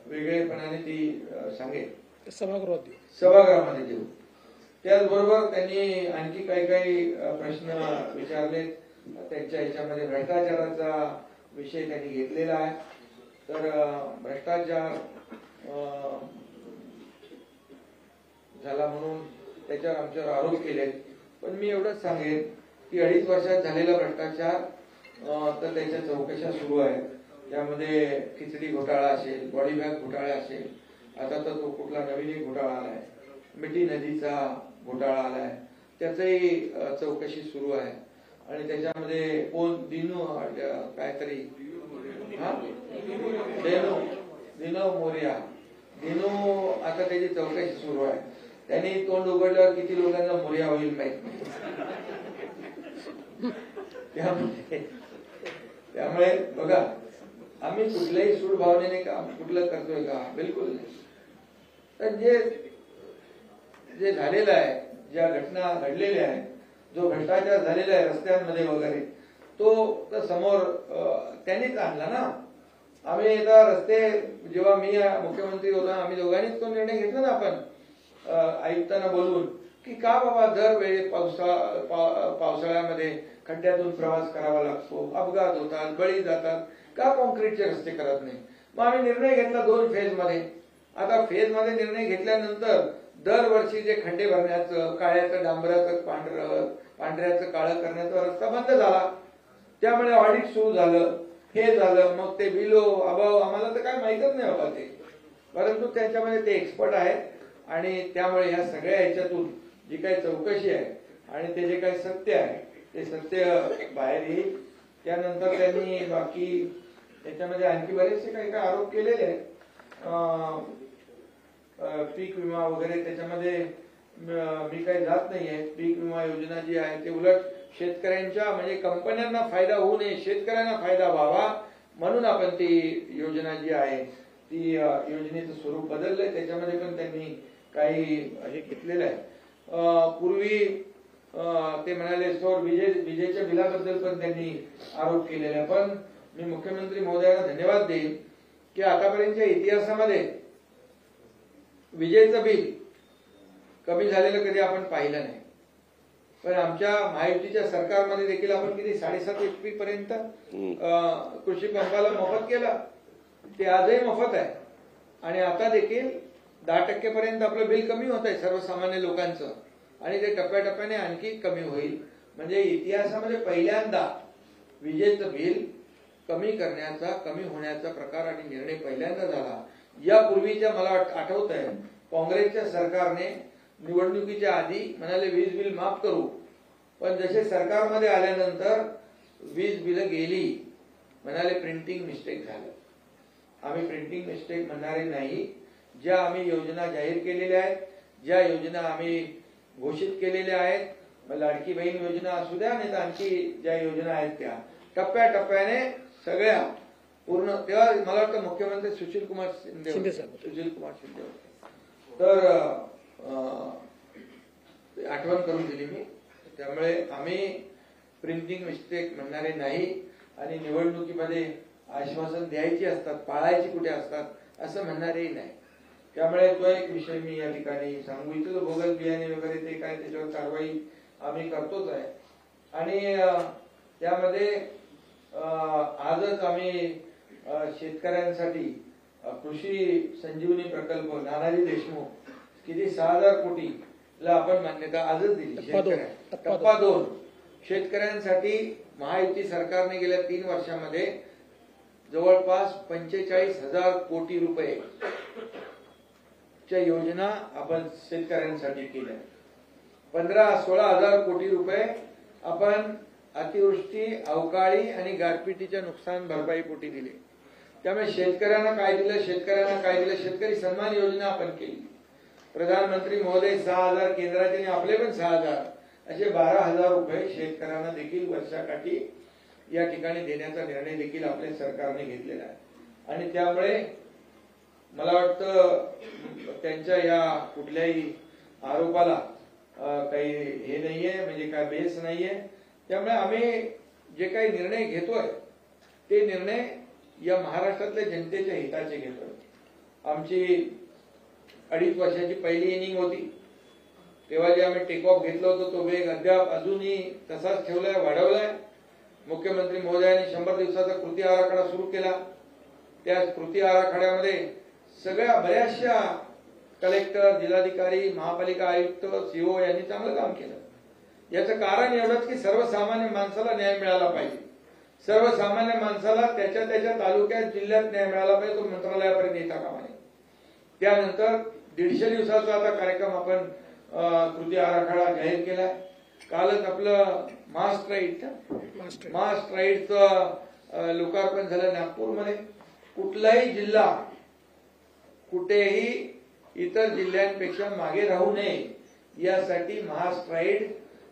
वेगळेपणाने ती सांगेन सभागृहामध्ये देऊ. त्याचबरोबर त्यांनी आणखी काही प्रश्न विचारले. त्यांच्या ह्याच्यामध्ये भ्रष्टाचाराचा विषय त्यांनी घेतलेला आहे. तर भ्रष्टाचार झाला म्हणून त्याच्यावर आमच्यावर आरोप केले. पण मी एवढंच सांगेन की 2.5 वर्षात झालेला भ्रष्टाचार तर त्याच्या चौकशा सुरू आहेत. त्यामध्ये खिचडी घोटाळा असेल, बॉडी बॅग घोटाळा असेल, आता तर तो कुठला नवीन एक घोटाळा आलाय, मिठी नदीचा घोटाळा आलाय, त्याचंही चौकशी सुरू आहे. आणि त्याच्यामध्ये कोण दिनू काहीतरी दिनो मोरिया, आता त्याची चौकशी सुरू आहे. त्यांनी तोंड उघडल्यावर किती लोकांना मोरिया होईल माहित नाही. त्यामुळे बघा, आम्ही कुठल्याही सूड भावनेने काम कुठलं करतोय का? बिलकुल नाही. तर जे झालेलं आहे, ज्या घटना घडलेल्या आहेत, जो भ्रष्टाचार झालेला आहे रस्त्यांमध्ये वगैरे, तो तर समोर त्यांनीच आणला ना. आम्ही आता रस्ते, जेव्हा मी मुख्यमंत्री होता, आम्ही दोघांनीच तो निर्णय घेतला ना आपण आयुक्तांना बोलवून, की का बाबा दरवेळी पावसाळ्यामध्ये खड्ड्यातून प्रवास करावा लागतो, अपघात होतात, बळी जातात, का कॉन्क्रीटचे रस्ते करत नाही. मग आम्ही निर्णय घेतला 2 फेज मध्ये. आता फेज मध्ये निर्णय घेतल्यानंतर दरवर्षी जे खड्डे भरण्याचं, काळ्याचं डांबराचं पांढऱ्याचं काळं करण्याचा रस्ता बंद झाला. त्यामुळे ऑडिट सुरू झालं, हे झालं. मग ते बिलो अभाव आम्हाला तर काय माहितच नाही बाबा ते, परंतु त्यांच्यामध्ये ते एक्सपर्ट आहेत. आणि त्यामुळे या सगळ्या ह्याच्यातून जी काही चौकशी आहे आणि ते जे काही सत्य आहे ते सत्य बाहेर येईल. त्यानंतर त्यांनी बाकी त्याच्यामध्ये आणखी बरेचसे काही काही आरोप केलेले आहेत. पीक विमा वगैरे त्याच्यामध्ये मी काही जात नाहीये. पीक विमा योजना जी आहे ते उलट शेतकऱ्यांच्या म्हणजे कंपन्यांना फायदा होऊ नये, शेतकऱ्यांना फायदा व्हावा म्हणून आपण ती योजना जी आहे ती योजनेचं स्वरूप बदललंय. त्याच्यामध्ये पण त्यांनी काही हे घेतलेलं आहे. पूर्वी ते म्हणाले सौर विजेच्या बिलाबद्दल पण त्यांनी आरोप केलेला आहे. पण मी मुख्यमंत्री महोदयांना धन्यवाद देईन की आतापर्यंतच्या इतिहासामध्ये विजेचं बिल कमी झालेलं कधी आपण पाहिलं नाही. पण आमच्या महायुतीच्या सरकारमध्ये देखील आपण किती 7.5 HP पर्यंत कृषी पंपाला मोफत केलं. ते आजही मोफत आहे. आणि आता देखील 10% पर्यंत आपलं बिल कमी होत आहे सर्वसामान्य लोकांचं. आणि ते टप्प्याटप्प्याने आणखी कमी होईल. म्हणजे इतिहासामध्ये पहिल्यांदा विजेचं बिल कमी करण्याचा, कमी होण्याचा प्रकार आणि निर्णय पहिल्यांदा झाला. यापूर्वीच्या मला आठवत आहे काँग्रेसच्या सरकारने निवडणुकीच्या आधी म्हणाले वीज बिल माफ करू. पण जसे सरकारमध्ये आल्यानंतर वीज बिल गेली. म्हणाले प्रिंटिंग मिस्टेक झालं. आम्ही प्रिंटिंग मिस्टेक म्हणणारे नाही. ज्या आम्ही योजना जाहीर केलेल्या आहेत, ज्या योजना आम्ही घोषित केलेल्या आहेत, लाडकी बहीण योजना असू द्या नाही तर आणखी ज्या योजना आहेत त्या टप्प्याटप्प्याने सगळ्या पूर्ण. तेव्हा मला वाटतं मुख्यमंत्री सुशील कुमार शिंदे होते. तर आठवण करून दिली मी. त्यामुळे आम्ही प्रिंटिंग मिस्टेक म्हणणारे नाही. आणि निवडणुकीमध्ये आश्वासन द्यायची असतात, पाळायची कुठे असतात असं म्हणणारेही नाही. त्यामुळे तो एक विषय मी या ठिकाणी सांगू इच्छितो. बोगस बियाणे वगैरे ते काय त्याच्यावर कारवाई आम्ही करतोच आहे. आणि त्यामध्ये आजच आम्ही शेतकऱ्यांसाठी कृषी संजीवनी प्रकल्प नानाजी देशमुख किती 6,000 कोटीला आपण मान्यता आजच दिली. टप्पा 2 शेतकऱ्यांसाठी महायुती सरकारने गेल्या 3 वर्षामध्ये जवळपास 45,000 कोटी रुपये च्या योजना आपण शेतकऱ्यांसाठी केल्या. 15-16 हजार कोटी रुपये आपण अतिवृष्टी, अवकाळी आणि गारपिटीच्या नुकसान भरपाई पोटी दिले. त्यामुळे शेतकऱ्यांना काय दिलं, शेतकरी सन्मान योजना आपण केली. प्रधानमंत्री महोदय 6,000 केंद्राचे आणि आपले पण 6,000 असे 12,000 रुपये शेतकऱ्यांना देखील वर्षाकाठी या ठिकाणी देण्याचा निर्णय देखील आपल्या सरकारने घेतलेला आहे. आणि त्यामुळे मला वाटतं त्यांच्या या कुठल्याही आरोपाला काही हे नाहीये, म्हणजे काय बेस नाहीये. त्यामुळे आम्ही जे काही निर्णय घेतोय ते निर्णय या महाराष्ट्रातल्या जनतेच्या हिताचे घेतोय. आमची 2.5 वर्षाची पहिली इनिंग होती तेव्हा जे आम्ही टेक ऑफ घेतलं होतं तो वेग अद्याप अजूनही तसाच ठेवलाय, वाढवलाय. मुख्यमंत्री महोदयांनी 100 दिवसाचा कृती आराखडा सुरू केला. त्या कृती आराखड्यामध्ये सगळ्या बऱ्याचशा कलेक्टर, जिल्हाधिकारी, महापालिका आयुक्त, सीओ यांनी चांगलं काम केलं. याचं कारण एवढंच की सर्वसामान्य माणसाला न्याय मिळाला पाहिजे. सर्वसामान्य माणसाला त्याच्या त्याच्या तालुक्यात, जिल्ह्यात न्याय मिळाला पाहिजे. तो मंत्रालयापर्यंत येता कामा नये. त्यानंतर 150 दिवसाचा आता कार्यक्रम आपण कृती आराखडा जाहीर केलाय. कालच आपलं मास राईडचं लोकार्पण झालं नागपूरमध्ये. कुठलाही जिल्हा कुठेही इतर जिल्ह्यांपेक्षा मागे राहू नये यासाठी महास्ट्राईड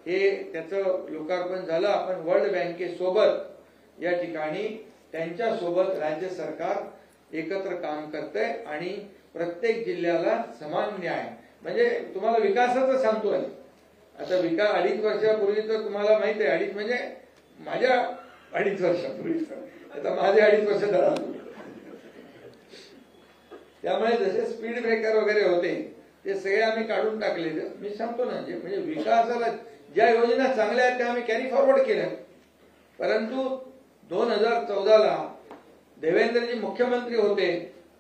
हे त्याचं लोकार्पण झालं. आपण वर्ल्ड बँकेसोबत या ठिकाणी त्यांच्या सोबत राज्य सरकार एकत्र काम करतंय आणि प्रत्येक जिल्ह्याला समान न्याय, म्हणजे तुम्हाला विकासाचं सांगतोय. आता 2.5 वर्षापूर्वी तर तुम्हाला माहिती आहे, 2.5 म्हणजे माझ्या 2.5 वर्षापूर्वी, आता माझे 2.5 वर्ष धरा. त्यामुळे जसे स्पीड ब्रेकर वगैरे होते ते सगळे आम्ही काढून टाकले. मी सांगतो ना, म्हणजे विकासाला ज्या योजना चांगल्या आहेत त्या आम्ही कॅरी फॉरवर्ड केल्या. परंतु 2014ला देवेंद्रजी मुख्यमंत्री होते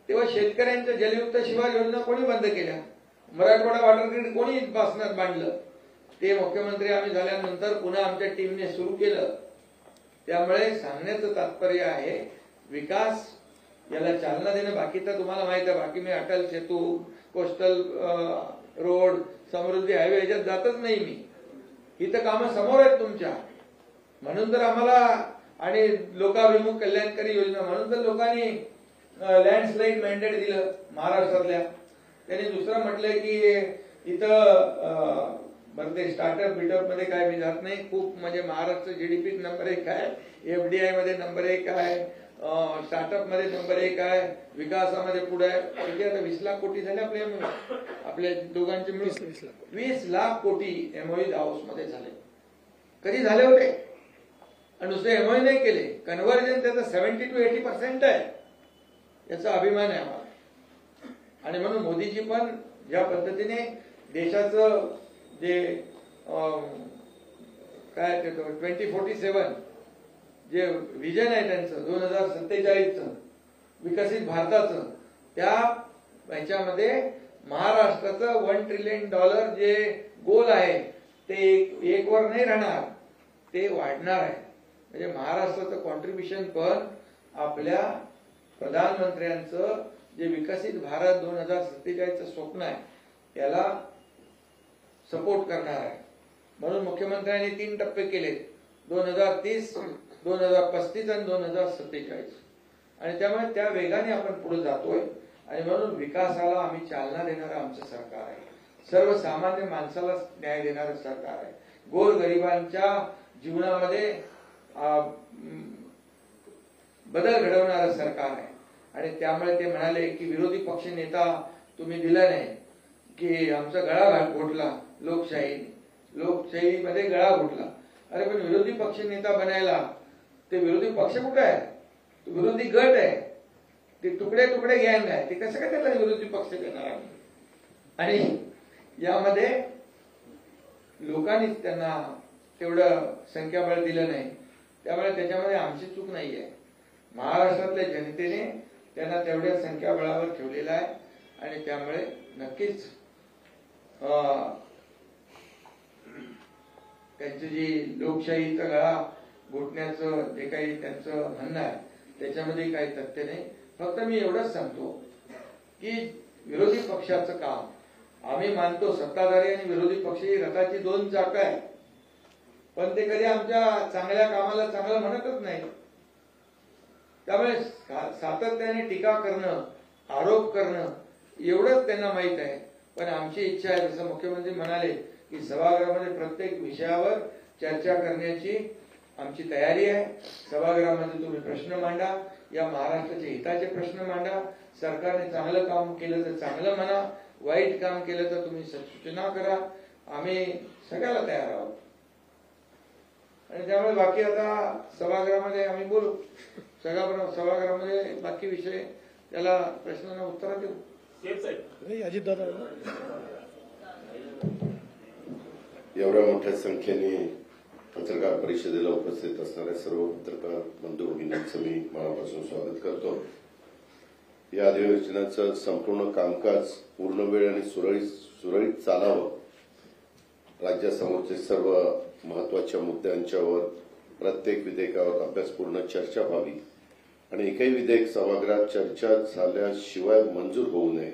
तेव्हा शेतकऱ्यांच्या जलयुक्त शिवार योजना कोणी बंद केल्या? मराठवाडा वॉटर ग्रीड कोणी पासनात बांधलं? ते मुख्यमंत्री आम्ही झाल्यानंतर पुन्हा आमच्या टीमने सुरू केलं. त्यामुळे सांगण्याचं तात्पर्य आहे विकास याला चालना देणं. बाकी तर तुम्हाला माहित आहे, बाकी मी अटल सेतू, कोस्टल रोड, समृद्धी हायवे याच्यात जातच नाही मी. ही तर कामं समोर आहेत तुमच्या. म्हणून तर आम्हाला, आणि लोकाभिमुख कल्याणकारी योजना म्हणून तर लोकांनी लँडस्लाईड मॅन्डेट दिलं महाराष्ट्रातल्या. त्यांनी दुसरं म्हटलंय की इथं बरं ते स्टार्टअप बिटअप मध्ये काय मी जात नाही. खूप म्हणजे महाराष्ट्र जीडीपी नंबर 1 आहे, एफडीआय मध्ये नंबर 1 आहे, स्टार्टअप मध्ये नंबर 1 आहे, विकासामध्ये पुढे आहे. किती आता 20 लाख कोटी झाले आपल्या दोघांचे मिळून 20 लाख कोटी एमओयू हाऊस मध्ये झाले. कधी झाले होते? आणि नुसते एमओयू नाही केले, कन्व्हर्जन त्याचं 70 to 80% आहे. याचा अभिमान आहे आम्हाला. आणि म्हणून मोदीजी पण ज्या पद्धतीने देशाचं जे काय ते 2047 जे विजन आहे त्यांचं 2047चं विकसित भारताचं, त्या ह्याच्यामध्ये महाराष्ट्राचं $1 ट्रिलियन जे गोल आहे ते एक वर नाही राहणार, ते वाढणार आहे. म्हणजे महाराष्ट्राचं कॉन्ट्रीब्युशन पण आपल्या प्रधानमंत्र्यांचं जे विकसित भारत 2047चं स्वप्न आहे त्याला सपोर्ट करणार आहे. म्हणून मुख्यमंत्र्यांनी 3 टप्पे केले, 2030, 2035 आणि 2047. आणि त्यामुळे त्या वेगाने आपण पुढे जातोय. आणि म्हणून विकासाला आम्ही चालना देणारं आमचं सरकार आहे. सर्वसामान्य माणसाला न्याय देणारं सरकार आहे. गोरगरिबांच्या जीवनामध्ये बदल घडवणारं सरकार आहे. आणि त्यामुळे ते म्हणाले की विरोधी पक्ष नेता तुम्ही दिला नाही की आमचा गळा घोटला लोकशाहीमध्ये गळा घोटला. अरे पण विरोधी पक्ष नेता बनायला ते विरोधी पक्ष कुठे आहे? तो विरोधी गट आहे, ते तुकडे तुकडे गँग आहे. ते कसं काय त्याला विरोधी पक्ष देणार आम्ही? आणि यामध्ये लोकांनीच त्यांना तेवढं संख्याबळ दिलं नाही. त्यामुळे त्याच्यामध्ये आमची चूक नाहीये. महाराष्ट्रातल्या जनतेने त्यांना तेवढ्या संख्याबळावर ठेवलेला आहे. आणि त्यामुळे नक्कीच त्यांची जी लोकशाहीचा गळा घोटण्याचं जे काही त्यांचं म्हणणं आहे त्याच्यामध्ये काही तथ्य नाही. फक्त मी एवढंच सांगतो की विरोधी पक्षाचं काम आम्ही मानतो, सत्ताधारी आणि विरोधी पक्ष ही रथाची 2 चाकं आहे. पण ते कधी आमच्या चांगल्या कामाला चांगलं म्हणतच नाही. त्यामुळे सातत्याने टीका करणं, आरोप करणं एवढंच त्यांना माहित आहे. पण आमची इच्छा आहे, जसं मुख्यमंत्री म्हणाले की सभागृहामध्ये प्रत्येक विषयावर चर्चा करण्याची आमची तयारी आहे. सभागृहामध्ये तुम्ही प्रश्न मांडा, या महाराष्ट्राच्या हिताचे प्रश्न मांडा. सरकारने चांगलं काम केलं तर चांगलं म्हणा, वाईट काम केलं तर तुम्ही सूचना करा. आम्ही सगळ्याला तयार आहोत. आणि त्यामुळे बाकी आता सभागृहामध्ये आम्ही बोलू. सभागृहामध्ये बाकी विषय त्याला प्रश्नांना उत्तर देऊ. अजितदादा, एवढ्या मोठ्या संख्येने पत्रकार परिषदेला उपस्थित असणाऱ्या सर्व पत्रकार बंधू भगिनींचं मी मनापासून स्वागत करतो. या अधिवेशनाचं संपूर्ण कामकाज पूर्ण वेळ आणि सुरळीत चालावं, राज्यासमोरचे सर्व महत्वाच्या मुद्द्यांच्यावर प्रत्येक विधेयकावर अभ्यासपूर्ण चर्चा व्हावी आणि एकही विधेयक सभागृहात चर्चा झाल्याशिवाय मंजूर होऊ नये.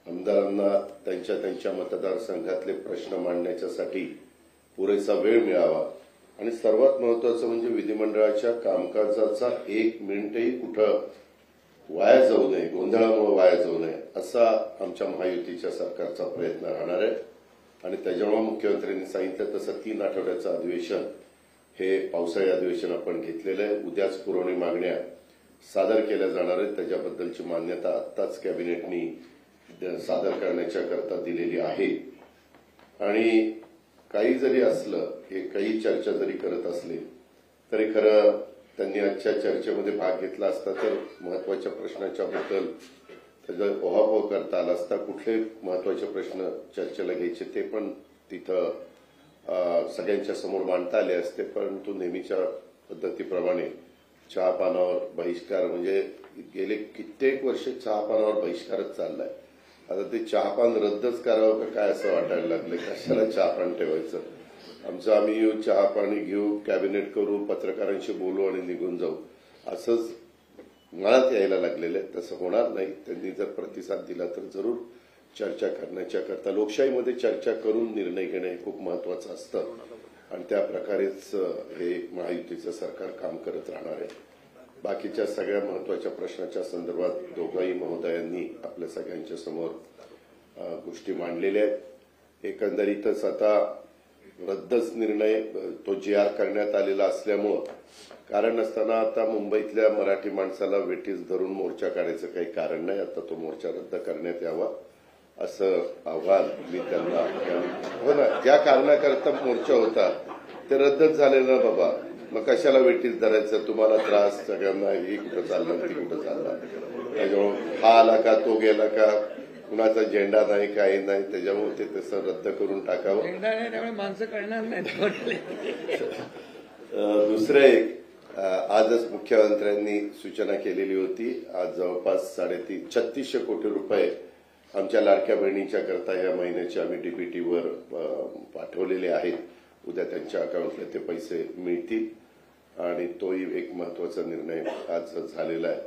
आमदारांना त्यांच्या मतदारसंघातले प्रश्न मांडण्यासाठी पुरेसा वेळ मिळावा आणि सर्वात महत्वाचं म्हणजे विधिमंडळाच्या कामकाजाचा 1 मिनिटही कुठं वाया जाऊ नये, गोंधळामुळे वाया जाऊ नये, असा आमच्या महायुतीच्या सरकारचा प्रयत्न राहणार आहे. आणि त्याच्यामुळे मुख्यमंत्र्यांनी सांगितलं तसं 3 आठवड्याचं अधिवेशन हे पावसाळी अधिवेशन आपण घेतलेलं आहे. उद्याच पुरवणी मागण्या सादर केल्या जाणार आहेत. त्याच्याबद्दलची मान्यता आत्ताच कॅबिनेटनी सादर करण्याच्या करता दिलेली आहे. आणि काही जरी असलं, हे काही चर्चा जरी करत असली तरी खरं त्यांनी आजच्या चर्चेमध्ये भाग घेतला असता तर महत्वाच्या प्रश्नाच्या बद्दल त्याचा ओहापोह करता आला असता. कुठले महत्वाचे प्रश्न चर्चेला घ्यायचे ते पण तिथं सगळ्यांच्या समोर मांडता आले असते. परंतु नेहमीच्या पद्धतीप्रमाणे चहापानावर बहिष्कार, म्हणजे गेले कित्येक वर्ष चहापानावर बहिष्कारच चाललाय. आता ते चहापान रद्दच करावं का काय असं वाटायला लागलं. कशाला चहापान ठेवायचं? आमचं आम्ही येऊ, चहापाणी घेऊ, कॅबिनेट करू, पत्रकारांशी बोलू आणि निघून जाऊ, असंच मनात यायला लागलेलं आहे. तसं होणार नाही. त्यांनी जर प्रतिसाद दिला तर जरूर चर्चा करण्याच्या करता, लोकशाहीमध्ये चर्चा करून निर्णय घेणं हे खूप महत्वाचं असतं आणि त्या प्रकारेच हे महायुतीचं सरकार काम करत राहणार आहे. बाकीच्या सगळ्या महत्वाच्या प्रश्नाच्या संदर्भात दोघाही महोदयांनी आपल्या सगळ्यांच्या समोर गोष्टी मांडलेल्या आहेत. एकंदरीतच आता रद्दच निर्णय तो GR करण्यात आलेला असल्यामुळं कारण नसताना आता मुंबईतल्या मराठी माणसाला वेठीस धरून मोर्चा काढायचं काही कारण नाही. आता तो मोर्चा रद्द करण्यात यावा असं आव्हान मी त्यांना हो ना ज्या कारणाकरता मोर्चा होता ते रद्दच झालेलं ना बाबा. मग कशाला वेठीस धरायचं तुम्हाला त्रास सगळ्यांना हे कुठं चाललं ती कुठं चाललं त्याच्यामुळे हा आला का तो गेला का कुणाचा झेंडा नाही काही नाही त्याच्यामुळे ते तसं रद्द करून टाकावं. झेंडा नाही त्यामुळे माणसं कळणार नाही. दुसरं एक आजच मुख्यमंत्र्यांनी सूचना केलेली होती. आज जवळपास 3600 कोटी रुपये आमच्या लाडक्या बहिणींच्या करता ह्या महिन्याचे आम्ही डीबीटीवर पाठवलेले आहेत. उद्या त्यांच्या अकाउंटला ते पैसे मिळतील आणि तोही एक महत्वाचा निर्णय आज झालेला आहे.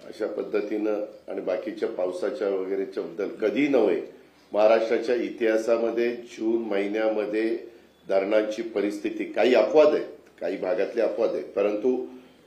अशा पद्धतीनं आणि बाकीच्या पावसाच्या वगैरेच्या बद्दल कधी नव्हे महाराष्ट्राच्या इतिहासामध्ये जून महिन्यामध्ये धरणांची परिस्थिती काही अपवाद आहेत काही भागातले अपवाद आहेत परंतु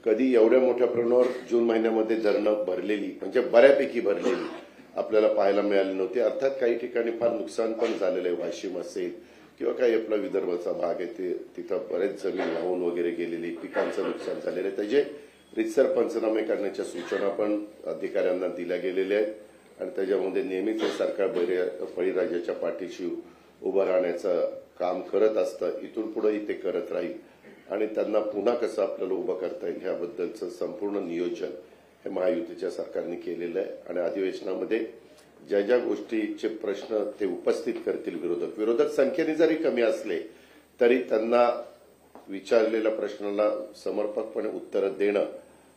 कधी एवढ्या मोठ्या प्रमाणावर जून महिन्यामध्ये धरणं भरलेली म्हणजे बऱ्यापैकी भरलेली आपल्याला पाहायला मिळाली नव्हती. अर्थात काही ठिकाणी फार नुकसान पण झालेलं आहे. वाशिम असेल किंवा काही आपला विदर्भाचा भाग आहे ते तिथं बरेच जमीन वाहून वगैरे गेलेली पिकांचं नुकसान झालेलं आहे. त्याचे रितसर पंचनामे करण्याच्या सूचना पण अधिकाऱ्यांना दिल्या गेलेल्या आहेत आणि त्याच्यामध्ये नेहमीच सरकार बळीराजाच्या पाठीशी उभं राहण्याचं काम करत असतं. इथून पुढेही ते करत राहील आणि त्यांना पुन्हा कसं आपल्याला उभं करता येईल ह्याबद्दलचं संपूर्ण नियोजन हे महायुतीच्या सरकारने केलेलं आहे आणि अधिवेशनामध्ये ज्या ज्या गोष्टीचे प्रश्न ते उपस्थित करतील विरोधक संख्येने जरी कमी असले तरी त्यांना विचारलेल्या प्रश्नाला समर्पकपणे उत्तरं देणं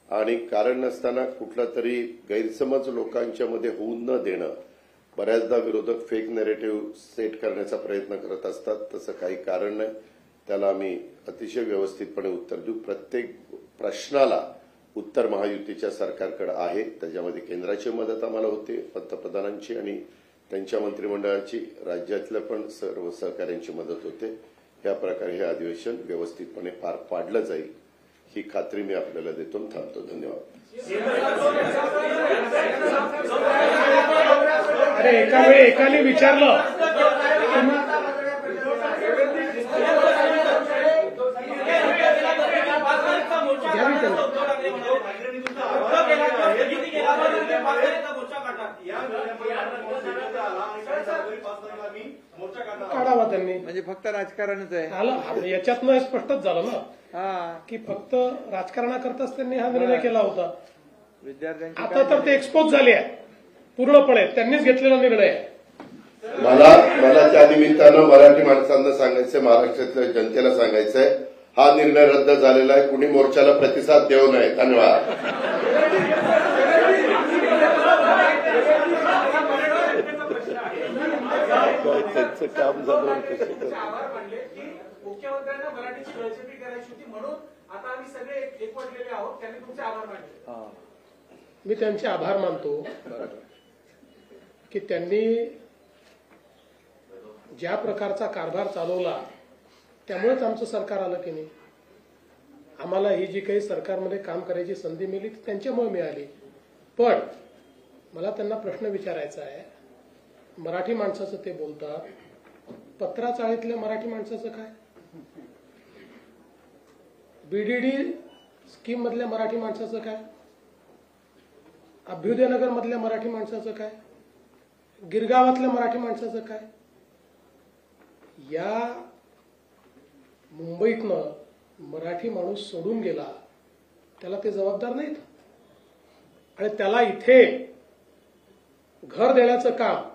आणि कारण नसताना कुठला तरी गैरसमज लोकांच्या मध्ये होऊ न देणं. बऱ्याचदा विरोधक फेक नॅरेटिव्ह सेट करण्याचा प्रयत्न करत असतात. तसं काही कारण नाही. त्याला आम्ही अतिशय व्यवस्थितपणे उत्तर देऊ. प्रत्येक प्रश्नाला उत्तर महायुतीच्या सरकारकडे आहे. त्याच्यामध्ये केंद्राची मदत आम्हाला होते पंतप्रधानांची आणि त्यांच्या मंत्रिमंडळाची राज्यातल्या पण सर्व सहकाऱ्यांची मदत होते. या प्रकारे हे अधिवेशन व्यवस्थितपणे पार पाडलं जाईल ही खात्री मी आपल्याला देतो. थांबतो. धन्यवाद. अरे एका वेळी एकाने विचारलं काढावा त्यांनी म्हणजे फक्त राजकारणच आहे. आलं याच्यातनं स्पष्टच झालं ना की फक्त राजकारणाकरताच त्यांनी हा निर्णय केला होता. विद्यार्थ्यांची आता तर ते एक्सपोज झाले आहे पूर्णपणे त्यांनीच घेतलेला निर्णय आहे. मला त्या निमित्तानं मराठी माणसांना सांगायचंय महाराष्ट्रातल्या जनतेला सांगायचंय हा निर्णय रद्द झालेला आहे. कुणी मोर्चाला प्रतिसाद देऊ नये. धन्यवाद. त्यांचं काम झालं मुख्यमंत्र्यांना मराठीची गळचेपी करायची होती म्हणून आता आम्ही सगळे एकवटलेले आहोत. त्यांनी तुमचे आभार मानले. मी त्यांचे आभार मानतो की त्यांनी ज्या प्रकारचा कारभार चालवला त्यामुळेच आमचं सरकार आलं की नाही. आम्हाला ही जी काही सरकारमध्ये काम करायची संधी मिळाली ती त्यांच्यामुळे मिळाली. पण मला त्यांना प्रश्न विचारायचा आहे. मराठी माणसाचं ते बोलतात. पत्राचाळीतल्या मराठी माणसाचं काय? बीडीडी स्कीम मधल्या मराठी माणसाचं काय? अभ्युदयनगर मधल्या मराठी माणसाचं काय? गिरगावातल्या मराठी माणसाचं काय? या मुंबईतनं मराठी माणूस सोडून गेला त्याला ते जबाबदार नाहीत आणि त्याला इथे घर देण्याचं काम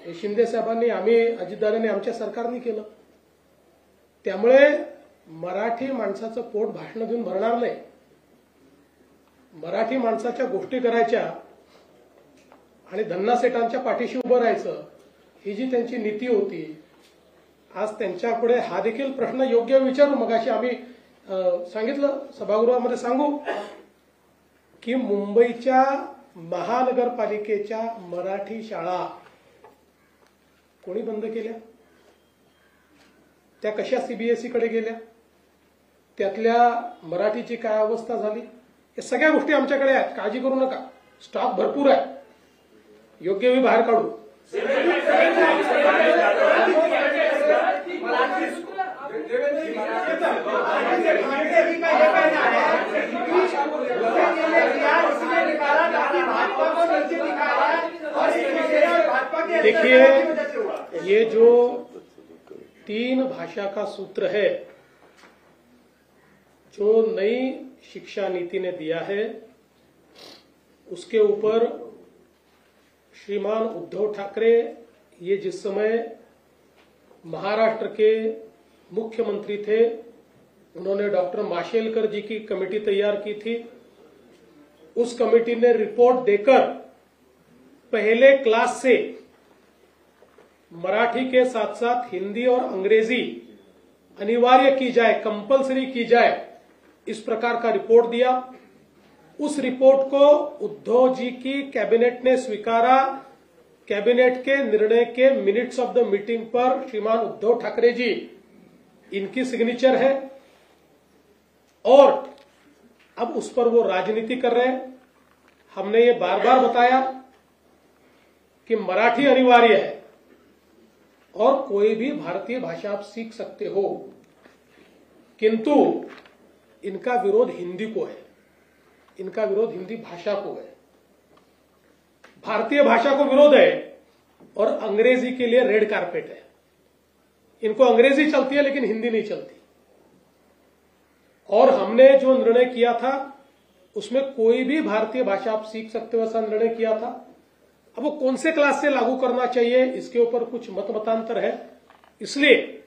हे शिंदे साहेबांनी आम्ही अजितदादांनी आमच्या सरकारने केलं. त्यामुळे मराठी माणसाचं पोट भाषण देऊन भरणार नाही. मराठी माणसाच्या गोष्टी करायच्या आणि धन्नासेठांच्या पाठीशी उभं राहायचं ही जी त्यांची नीती होती आज त्यांच्यापुढे हा देखील प्रश्न योग्य विचारू. मगाशी आम्ही सांगितलं सभागृहामध्ये सांगू की मुंबईच्या महानगरपालिकेच्या मराठी शाळा कोणी बंद केल्या? त्या कशा सीबीएसईकडे गेल्या? त्यातल्या मराठीची काय अवस्था झाली? या सगळ्या गोष्टी आमच्याकडे आहेत. काळजी करू नका. स्टॉक भरपूर आहे. योग्य वेळी बाहेर काढू. देखिए, ये जो 3 भाषा का सूत्र है जो नई शिक्षा नीति ने दिया है, उसके ऊपर श्रीमान उद्धव ठाकरे ये जिस समय महाराष्ट्र के मुख्यमंत्री थे, उन्होंने डॉक्टर माशेलकर जी की कमेटी तैयार की थी। उस कमेटी ने रिपोर्ट देकर पहले क्लास से मराठी के साथ साथ हिंदी और अंग्रेजी अनिवार्य की जाए, कंपलसरी की जाए, इस प्रकार का रिपोर्ट दिया। उस रिपोर्ट को उद्धव जी की कैबिनेट ने स्वीकारा। कैबिनेट के निर्णय के मिनट्स ऑफ द मीटिंग पर श्रीमान उद्धव ठाकरे जी, इनकी सिग्नेचर है और अब उस पर वो राजनीति कर रहे हैं। हमने ये बार बार बताया कि मराठी अनिवार्य है और कोई भी भारतीय भाषा आप सीख सकते हो, किंतु इनका विरोध हिंदी को है, इनका विरोध हिंदी भाषा को है। भारतीय भाषा को विरोध है और अंग्रेजी के लिए रेड कारपेट है। इनको अंग्रेजी चलती है लेकिन हिंदी नहीं चलती। और हमने जो निर्णय किया था उसमें कोई भी भारतीय भाषा आप सीख सकते हो, ऐसा निर्णय किया था। अब वो कौन से क्लास से लागू करना चाहिए, इसके ऊपर कुछ मत मतांतर है। इसलिए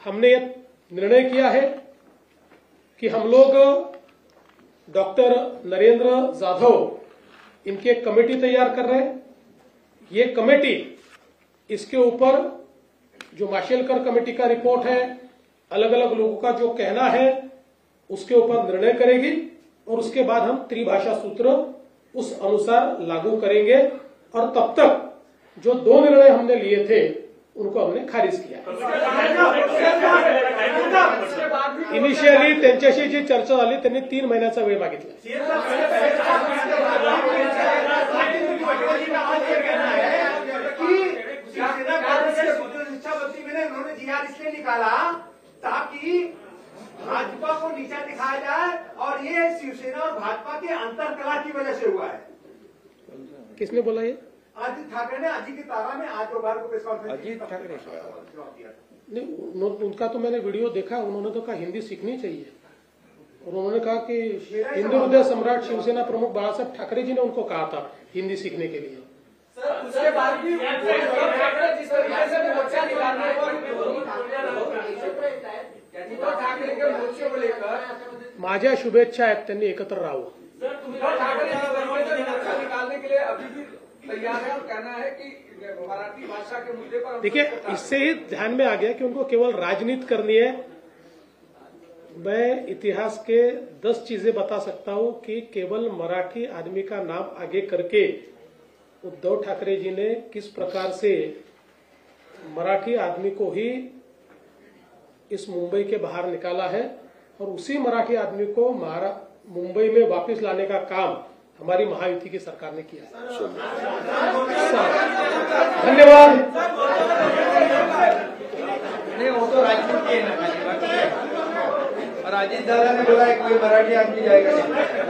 हमने ये निर्णय किया है कि हम लोग डॉक्टर नरेंद्र जाधव, इनकी एक कमेटी तैयार कर रहे हैं। ये कमेटी इसके ऊपर जो माशेलकर कमेटी का रिपोर्ट है, अलग अलग लोगों का जो कहना है, उसके ऊपर निर्णय करेगी और उसके बाद हम त्रिभाषा सूत्र उस अनुसार लागू करेंगे। और तब तक जो 2 निर्णय हमने लिए थे उनको हमने खारिज किया। इनिशियली त्यांच्याशी जी चर्चा झाली त्यांनी 3 महिन्याचा वेळ मागितला। उन्होंने जीआर इसलिए निकाला ताकि भाजपा को नीचा दिखाया जाए और ये शिवसेना और भाजपा के अंतरकला की वजह से हुआ है। किसने बोला ये? अजीत ठाकरे ने अजीत की तारा में आज दोपहर को प्रेस कॉन्फ्रेंस अजीत ठाकरे नहीं, उनका तो मैंने वीडियो देखा। उन्होंने तो कहा हिंदी सीखनी चाहिए और उन्होंने कहा कि हिंदू हृदय सम्राट शिवसेना प्रमुख बाला साहब ठाकरे जी ने उनको कहा था हिंदी सीखने के लिए। सर, उसके बाद भी उद्धव ठाकरे जिस तरीके से मोर्चा निकालने को उद्धव ठाकरे के मोर्चे को लेकर माझ्या शुभेच्छा आहेत, त्यांनी एकत्र राहावं। उद्धव ठाकरे मोर्चा निकालने के लिए अभी भी तैयार है और कहना है कि मराठी भाषा के मुद्दे पर। देखिए, इससे ही ध्यान में आ गया कि उनको केवल राजनीति करनी है। मैं इतिहास के 10 चीजें बता सकता हूं कि केवल मराठी आदमी का नाम आगे करके उद्धव ठाकरे जी ने किस प्रकार से मराठी आदमी को ही इस मुंबई के बाहर निकाला है और उसी मराठी आदमी को मुंबई में वापस लाने का काम हमारी महायुति की सरकार ने किया है। धन्यवाद। नहीं, वो तो राजनीति है ना, और अजीत दादा ने बोला है कोई मराठी आदमी जाएगा नहीं।